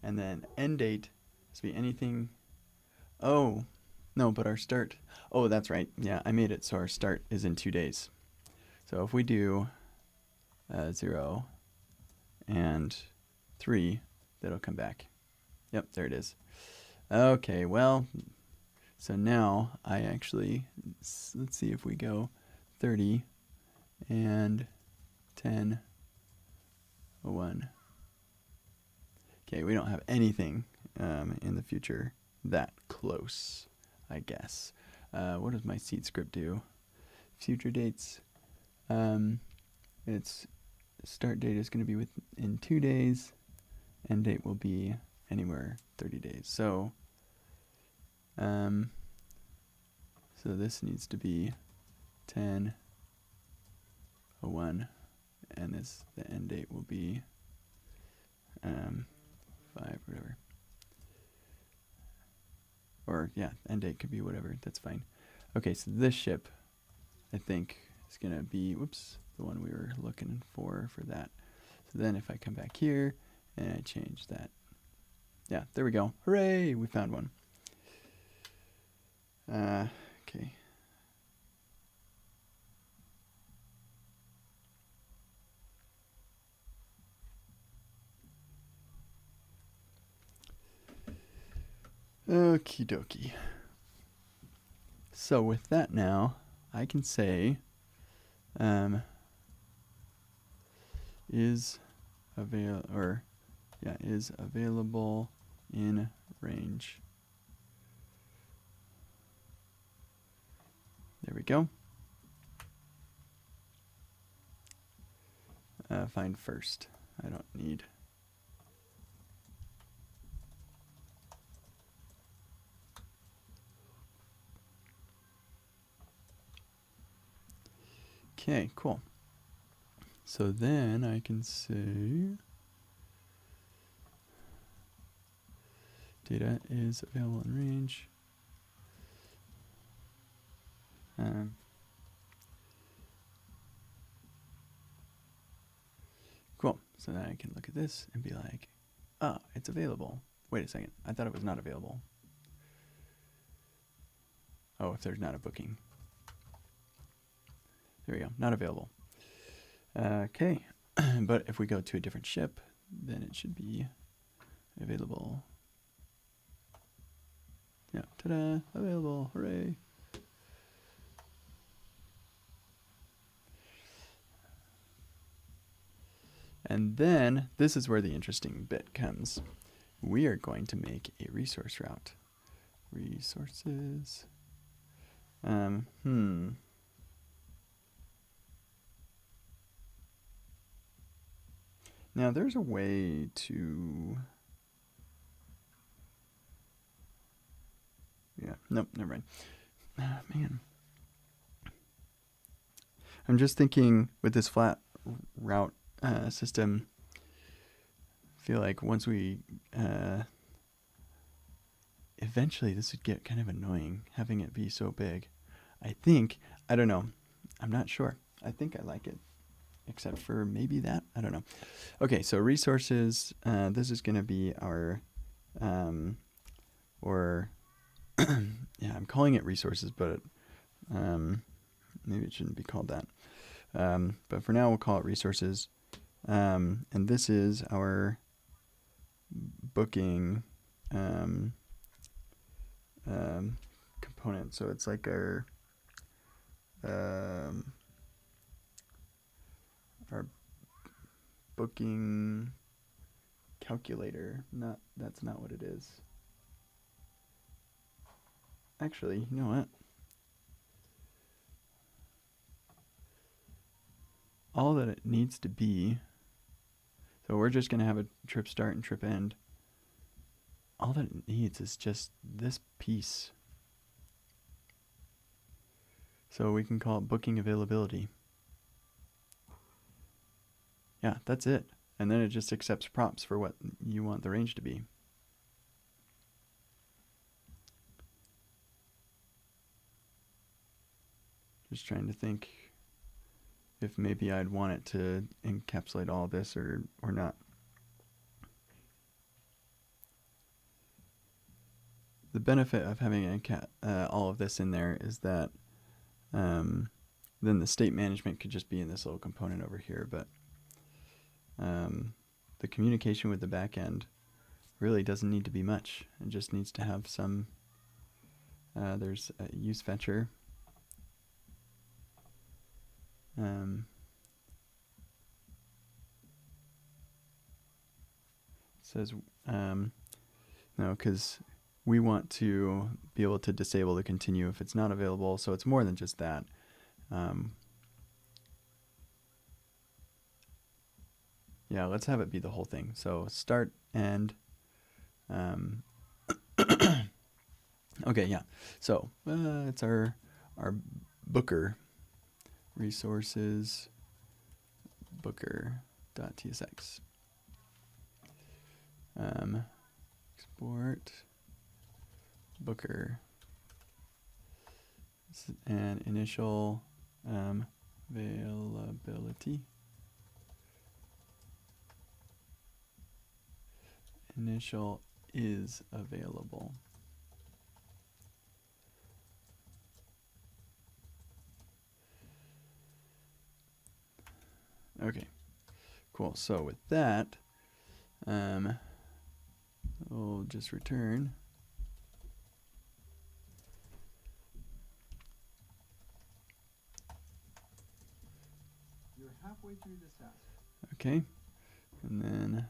Speaker 1: And then end date has to be anything. Oh, no, but our start. Oh, that's right. Yeah, I made it so our start is in 2 days. So if we do 0 and 3, that'll come back. Yep, there it is. Okay, well, so now I actually, let's see if we go 30 and 10, 01. Okay, we don't have anything in the future that close, I guess. What does my seed script do? Future dates. Its start date is going to be within 2 days. End date will be anywhere 30 days. So this needs to be 10/01, and the end date will be 5, whatever. Or yeah, end date could be whatever. That's fine. Okay, so this ship, I think, is gonna be the one we were looking for that. So then if I come back here and I change that, yeah, there we go. Hooray! We found one. Okay. Okie dokie. So with that now, I can say is available in range. There we go. Find first. I don't need. Okay, cool. So then I can say data is available in range. Cool. So then I can look at this and be like, oh, it's available. Wait a second. I thought it was not available. Oh, if there's not a booking. There we go. Not available. Okay. But if we go to a different ship, then it should be available. Yeah. Ta-da. Available. Hooray. And then this is where the interesting bit comes. We are going to make a resource route. Resources. Now there's a way to. Yeah, nope, never mind. Man. I'm just thinking with this flat route system, I feel like once we eventually this would get kind of annoying having it be so big. I don't know. I'm not sure. I think I like it, except for maybe that. I don't know. Okay, so resources. This is going to be our, yeah, I'm calling it resources, but maybe it shouldn't be called that. But for now, we'll call it resources. And this is our booking component. So it's like our booking calculator. That's not what it is. Actually, you know what? All that it needs to be, so we're just going to have a trip start and trip end. All that it needs is just this piece. So we can call it booking availability. Yeah, that's it. And then it just accepts props for what you want the range to be. Just trying to think if maybe I'd want it to encapsulate all this or not. The benefit of having all of this in there is that then the state management could just be in this little component over here, but the communication with the backend really doesn't need to be much. It just needs to have some, there's a use fetcher. Says no, because we want to be able to disable the continue if it's not available, so it's more than just that. Yeah, let's have it be the whole thing. So start, end. Okay, yeah. So it's our booker resources booker.tsx. Export booker and initial availability. Initial is available. Okay, cool. So with that, we'll just return.
Speaker 2: You're halfway through this task.
Speaker 1: Okay, and then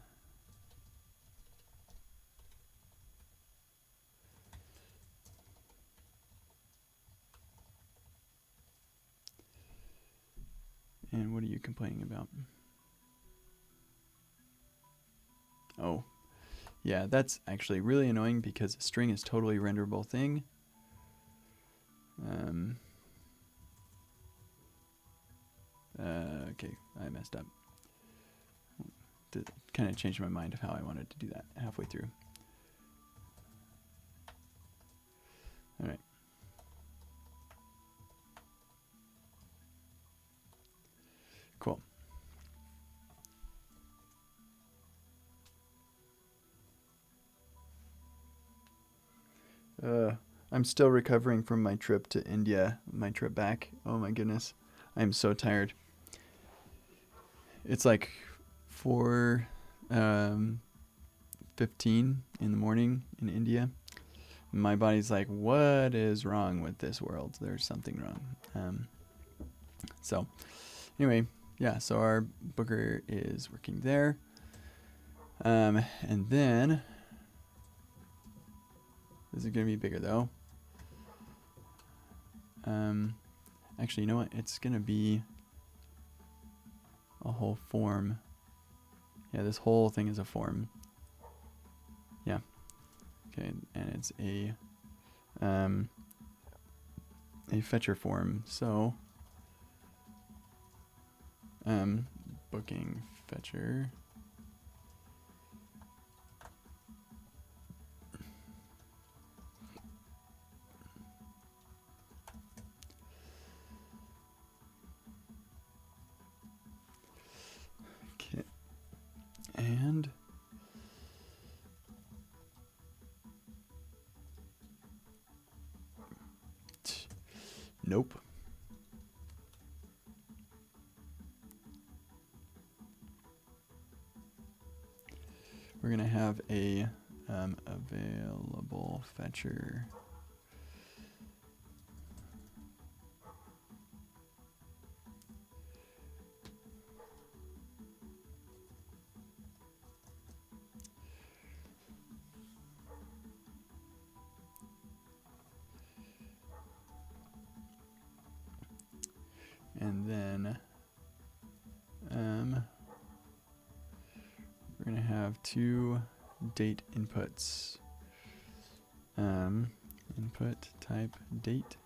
Speaker 1: what are you complaining about? Oh, yeah, that's actually really annoying because string is totally renderable thing. Okay, I messed up. Kind of changed my mind of how I wanted to do that halfway through. All right. Cool. I'm still recovering from my trip to India, my trip back. Oh my goodness. I'm so tired. It's like 4:15 in the morning in India. My body's like, what is wrong with this world? There's something wrong. So anyway, yeah, so our booker is working there. And then this is going to be bigger though. Actually, you know what? It's going to be a whole form. Yeah, this whole thing is a form. Yeah. Okay, and it's a fetcher form. So booking fetcher. Okay. And nope. we're going to have a available fetcher. And then we're going to have two date inputs. Input type date,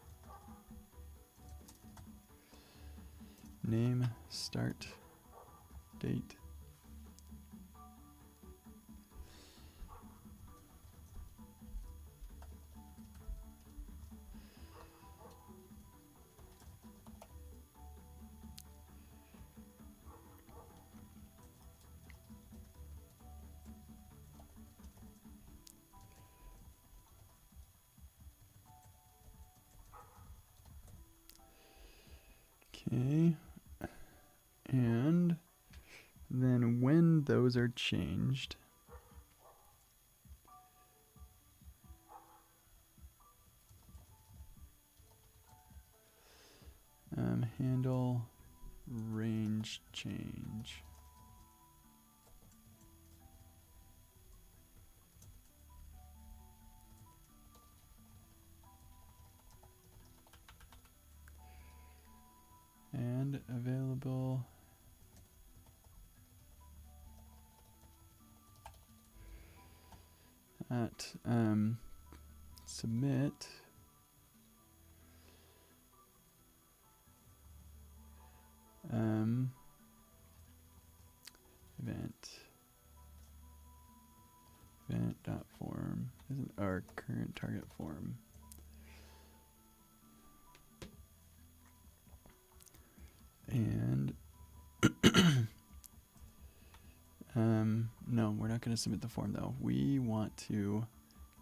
Speaker 1: name start date. Okay, and then when those are changed, handle range change. And available at submit event.form isn't our current target form. And no, we're not going to submit the form though. We want to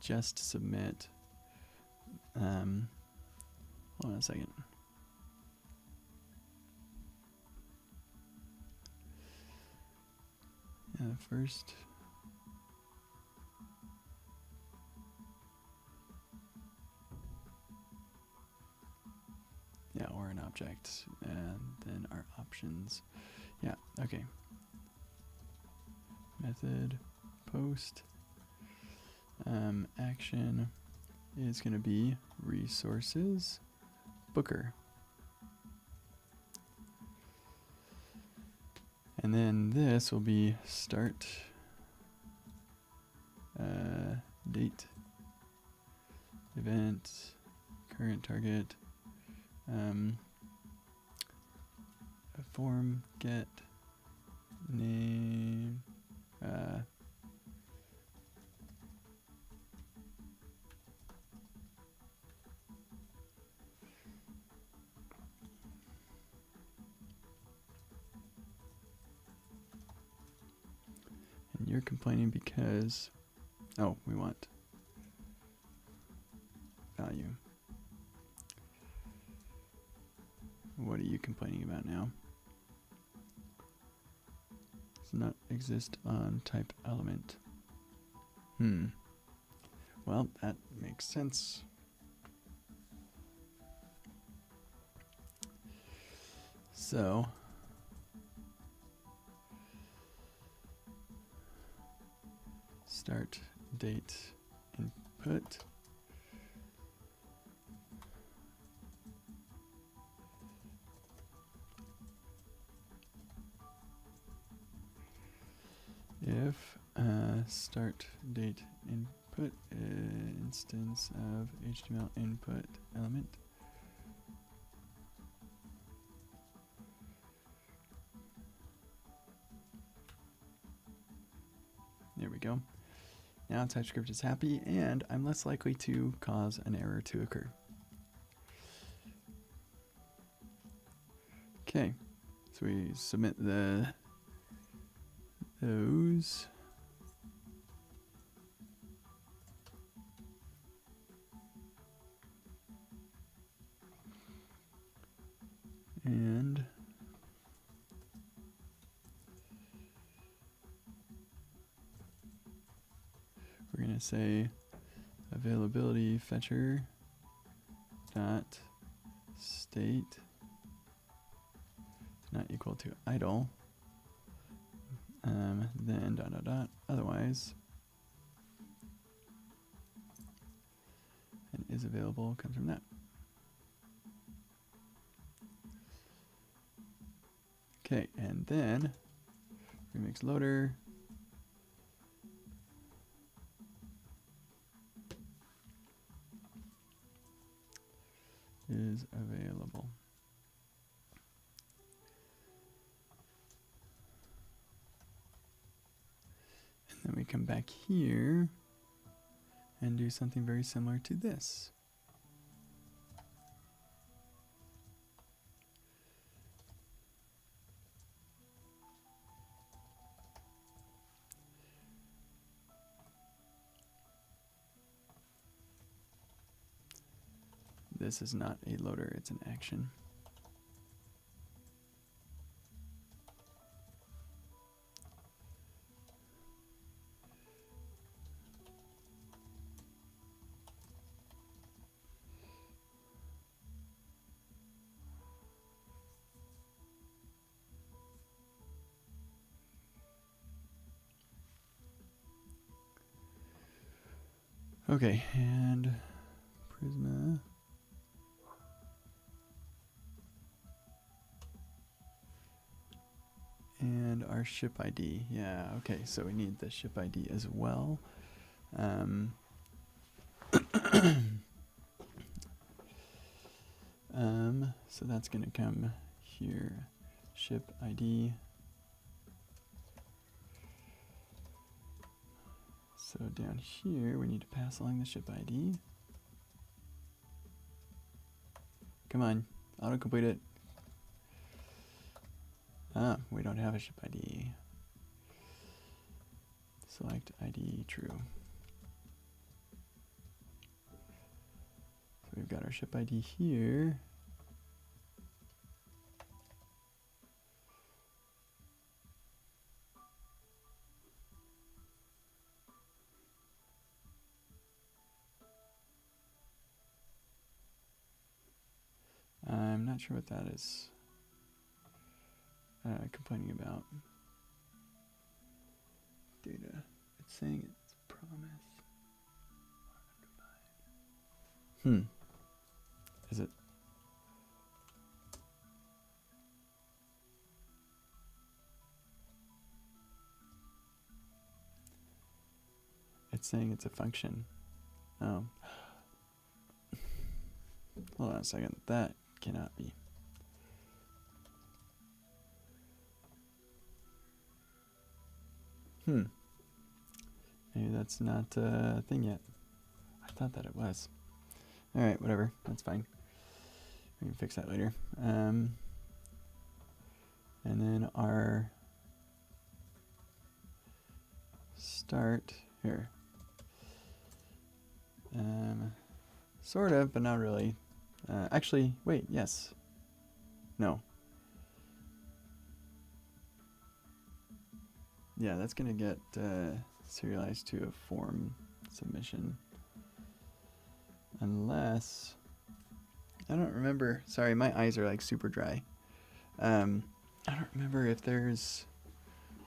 Speaker 1: just submit. Hold on a second. First. Yeah, or an object, and then our options. Yeah, okay. Method post action is going to be resources booker. And then this will be start date event current target form get name and you're complaining because we want value. What are you complaining about now? Does not exist on type element. Well, that makes sense. So start date input if start date input instance of HTML input element there we go. Now TypeScript is happy and I'm less likely to cause an error to occur. Okay, so we submit those. And say availability fetcher dot state not equal to idle, then dot dot dot otherwise, and is available comes from that. Okay, and then remix loader is available. And then we come back here and do something very similar to this. This is not a loader, it's an action. Okay, and Prisma. And our ship ID. Yeah, okay, so we need the ship ID as well. So that's going to come here. Ship ID. So down here, we need to pass along the ship ID. Come on, autocomplete it. Ah, we don't have a ship ID. Select ID true. So we've got our ship ID here. I'm not sure what that is complaining about. Data. It's saying it's promise. Is it? It's saying it's a function. Oh. Hold on a second. That cannot be. Maybe that's not a thing yet. I thought that it was. Alright, whatever. That's fine. We can fix that later. And then our start here. Sort of, but not really. Actually, wait, yes. No. Yeah, that's going to get serialized to a form submission. Unless, I don't remember. Sorry, my eyes are like super dry. I don't remember if there's,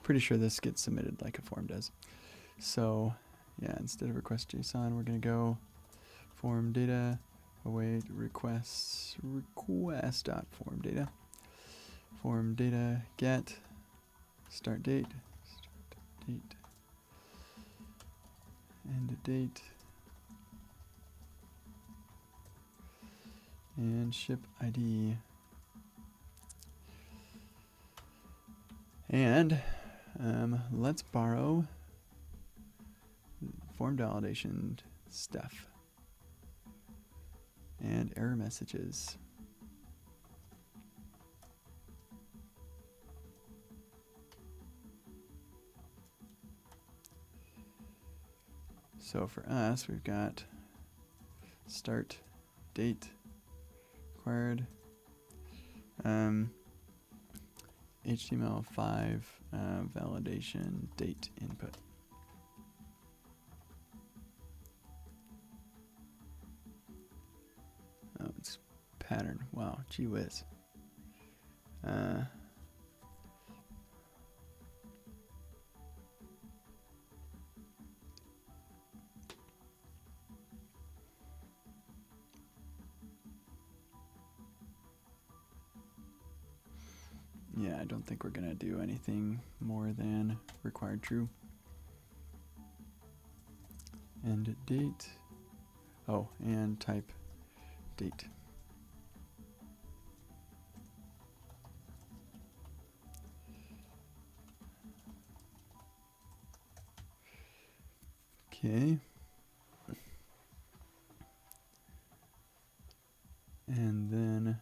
Speaker 1: pretty sure this gets submitted like a form does. So yeah, instead of request JSON, we're going to go form data, await requests, request.form data. Form data get, start date, end date, and ship ID. And let's borrow form validation stuff and error messages. So for us, we've got start date required, HTML5 validation date input. pattern. Wow, gee whiz. Yeah, I don't think we're gonna do anything more than required true. And date. Oh, and type date. Okay. And then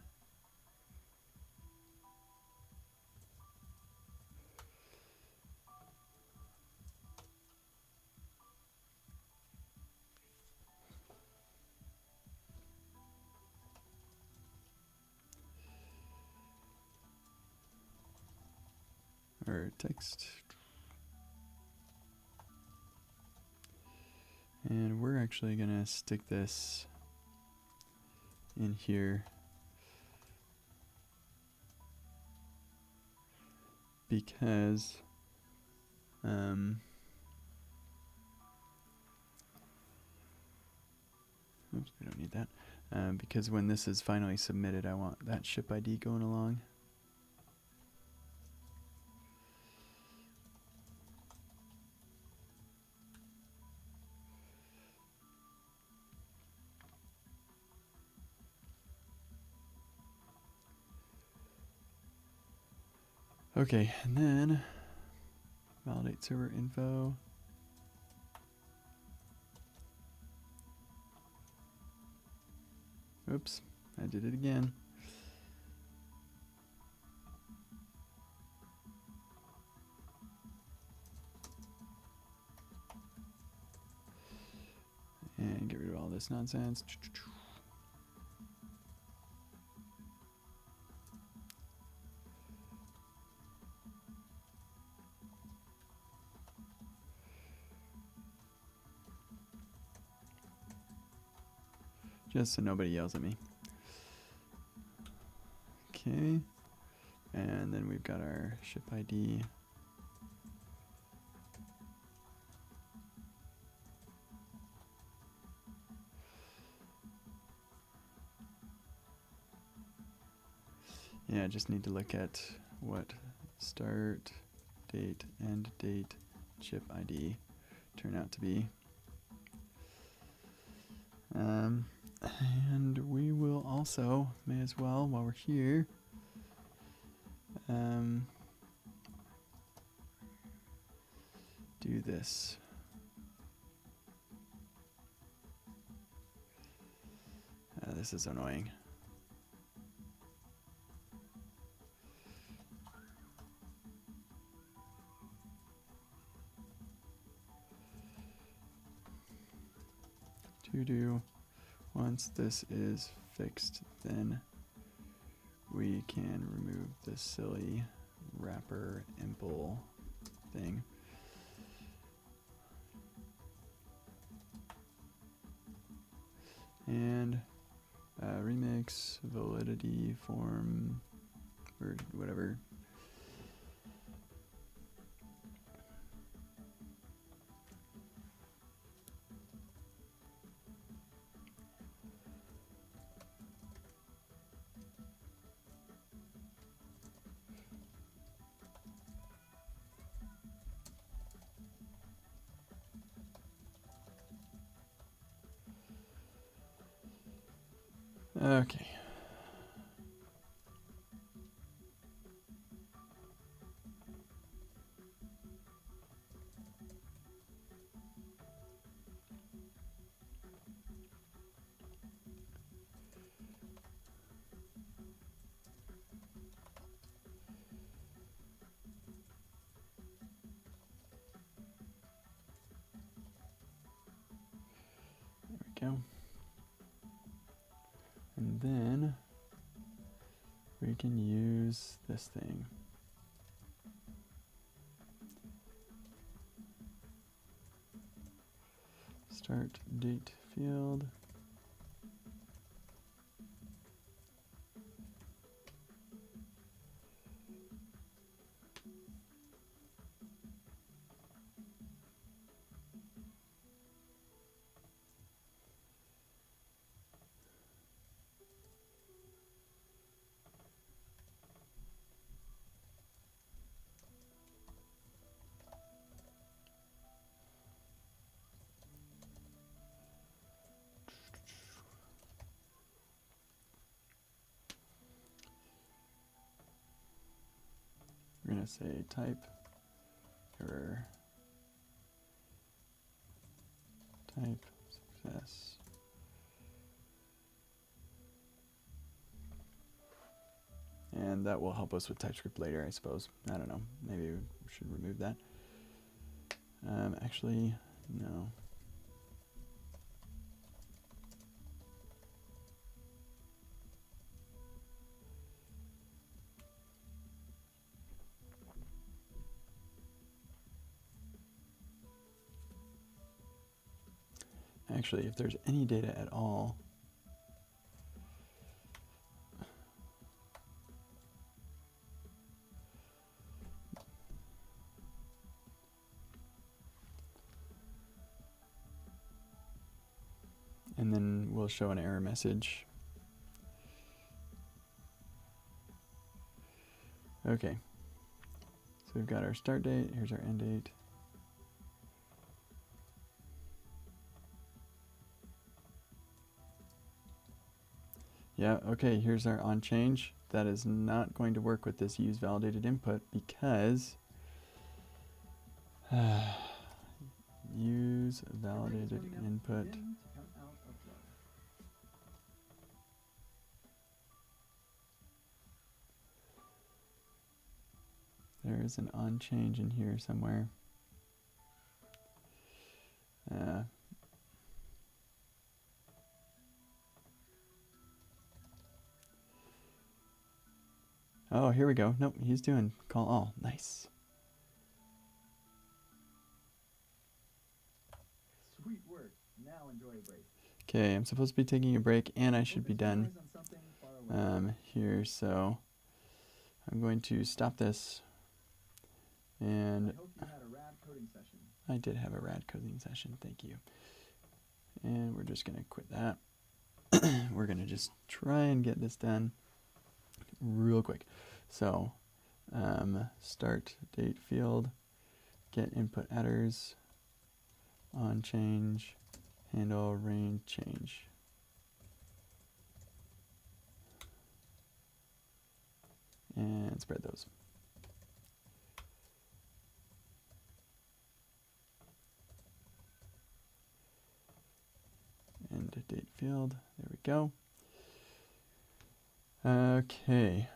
Speaker 1: or text. And we're actually gonna stick this in here because oops, we don't need that. Because when this is finally submitted, I want that ship ID going along. Okay, and then validate server info. Oops, I did it again. And get rid of all this nonsense. Just so nobody yells at me. Okay, and then we've got our ship ID. Yeah, I just need to look at what start date, end date, ship ID turn out to be. And we will also, may as well, while we're here, do this. This is annoying. To do. Once this is fixed, then we can remove this silly wrapper impl thing. And remix validity form or whatever. Okay. There we go. And then we can use this thing. Start date field. we're going to say type error, type success. And that will help us with TypeScript later, I suppose. I don't know. Maybe we should remove that. Actually, no. Actually, if there's any data at all, and then we'll show an error message. Okay, so we've got our start date, here's our end date. Yeah, okay, here's our on change. That is not going to work with this use validated input because use validated input. There is an on change in here somewhere. Oh, here we go. Nope, he's doing call all. Nice.
Speaker 2: Sweet work. Now enjoy a break.
Speaker 1: Okay, I'm supposed to be taking a break and I should be done here, so I'm going to stop this. And
Speaker 2: I hope you had a rad coding session.
Speaker 1: I did have a rad coding session, thank you. And we're just going to quit that. We're going to just try and get this done real quick. So start date field, get input adders, on change, handle range change. And spread those. End date field, there we go. Okay.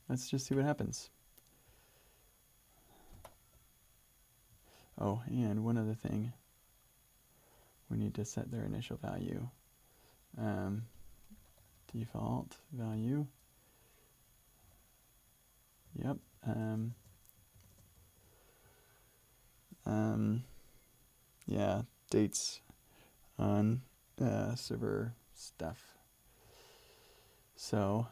Speaker 1: Let's just see what happens. Oh, and one other thing. We need to set their initial value. Default value. Yep. Yeah, dates on server stuff. So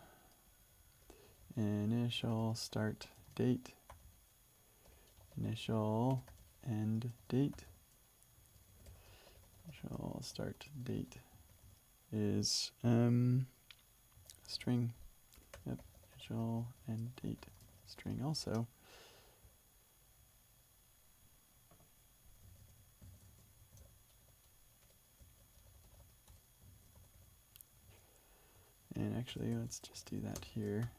Speaker 1: initial start date, initial end date, initial start date is string. Yep, initial end date string also. And actually, let's just do that here.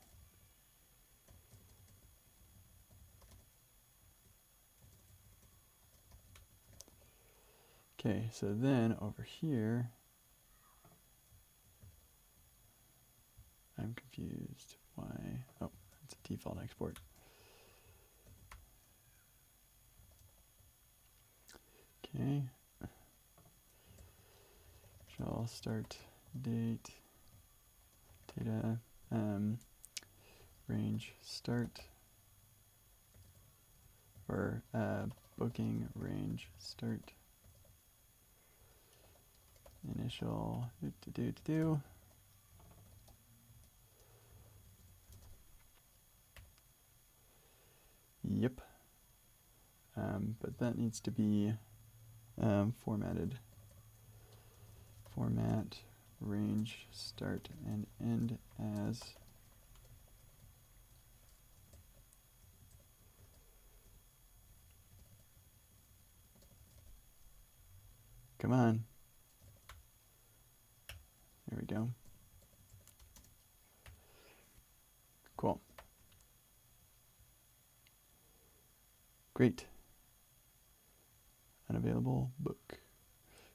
Speaker 1: Okay, so then over here, I'm confused. Why? Oh, it's a default export. Okay. Shall start date, data, range start, or booking range start, initial do. Yep. But that needs to be formatted. Format range start and end as come on. There we go. Cool. Great. Unavailable book.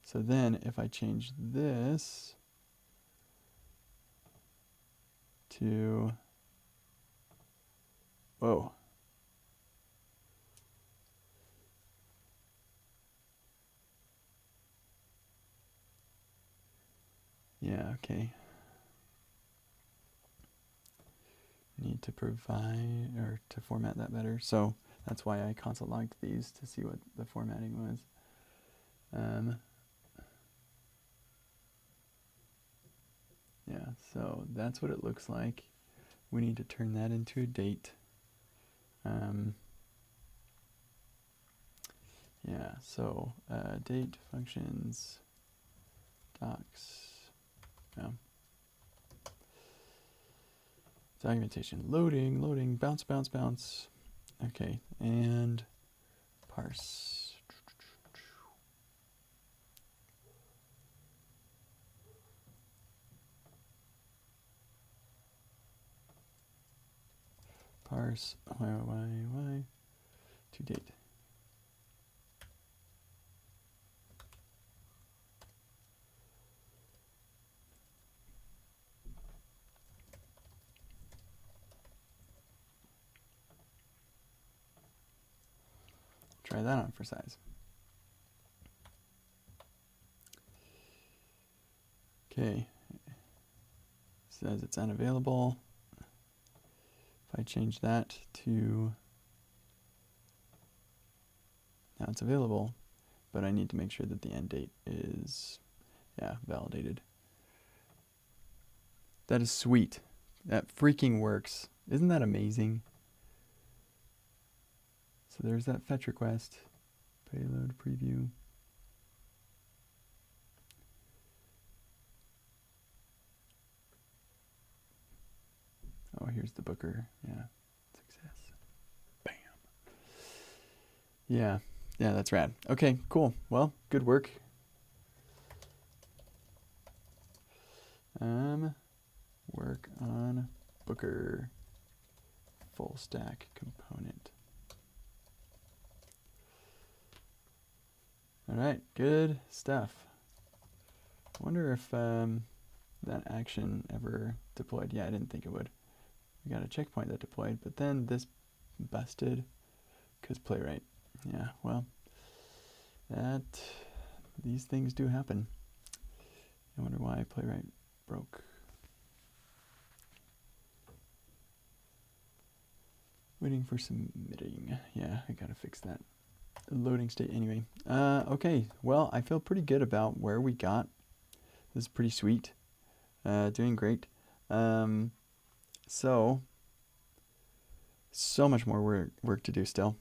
Speaker 1: So then if I change this to, whoa. Yeah, okay. Need to provide or to format that better. So that's why I console logged these to see what the formatting was. Yeah, so that's what it looks like. We need to turn that into a date. Yeah, so date functions docs. No. Documentation loading, bounce. Okay, and parse. Parse y to date. Try that on for size. Okay. Says it's unavailable. If I change that to, now it's available, but I need to make sure that the end date is, yeah, validated. That is sweet. That freaking works. Isn't that amazing? So there's that fetch request. Payload preview. Oh, here's the booker. Yeah. Success. Bam. Yeah. Yeah, that's rad. Okay, cool. Well, good work. Work on booker full stack component. All right, good stuff. I wonder if that action ever deployed. Yeah, I didn't think it would. We got a checkpoint that deployed, but then this busted because playwright. Yeah, well, these things do happen. I wonder why playwright broke. Waiting for submitting. Yeah, I gotta fix that. Loading state anyway. Okay, well, I feel pretty good about where we got. This is pretty sweet. Doing great. So much more work to do still.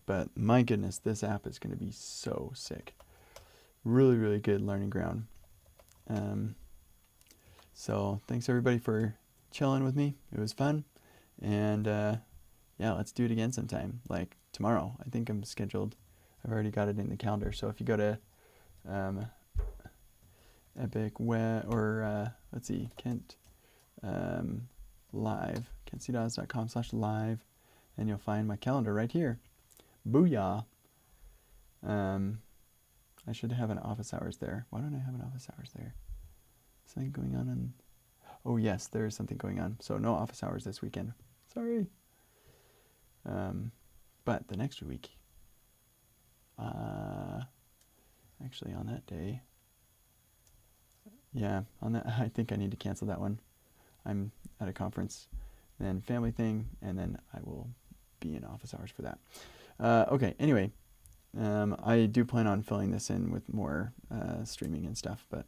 Speaker 1: But my goodness, this app is going to be so sick. Really, really good learning ground. So thanks everybody for chilling with me. It was fun. And yeah, let's do it again sometime, like tomorrow. I think I'm scheduled. I've already got it in the calendar. So if you go to EpicWeb or let's see, Kent live, kentcdawes.com/live, and you'll find my calendar right here. Booyah! I should have an office hours there. Why don't I have an office hours there? Something going on in... Oh yes, there is something going on. So no office hours this weekend. Sorry. But the next week, actually on that day, yeah, on that, I think I need to cancel that one. I'm at a conference, then family thing, and then I will be in office hours for that. Okay, anyway, I do plan on filling this in with more streaming and stuff, but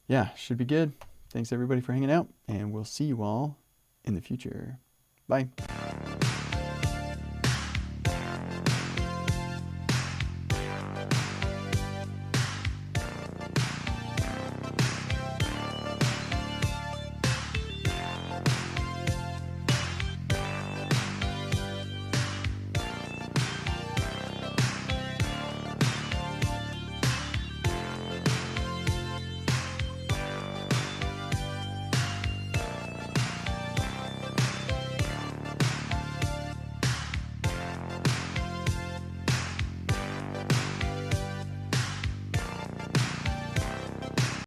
Speaker 1: yeah, should be good. Thanks everybody for hanging out, and we'll see you all in the future. Bye.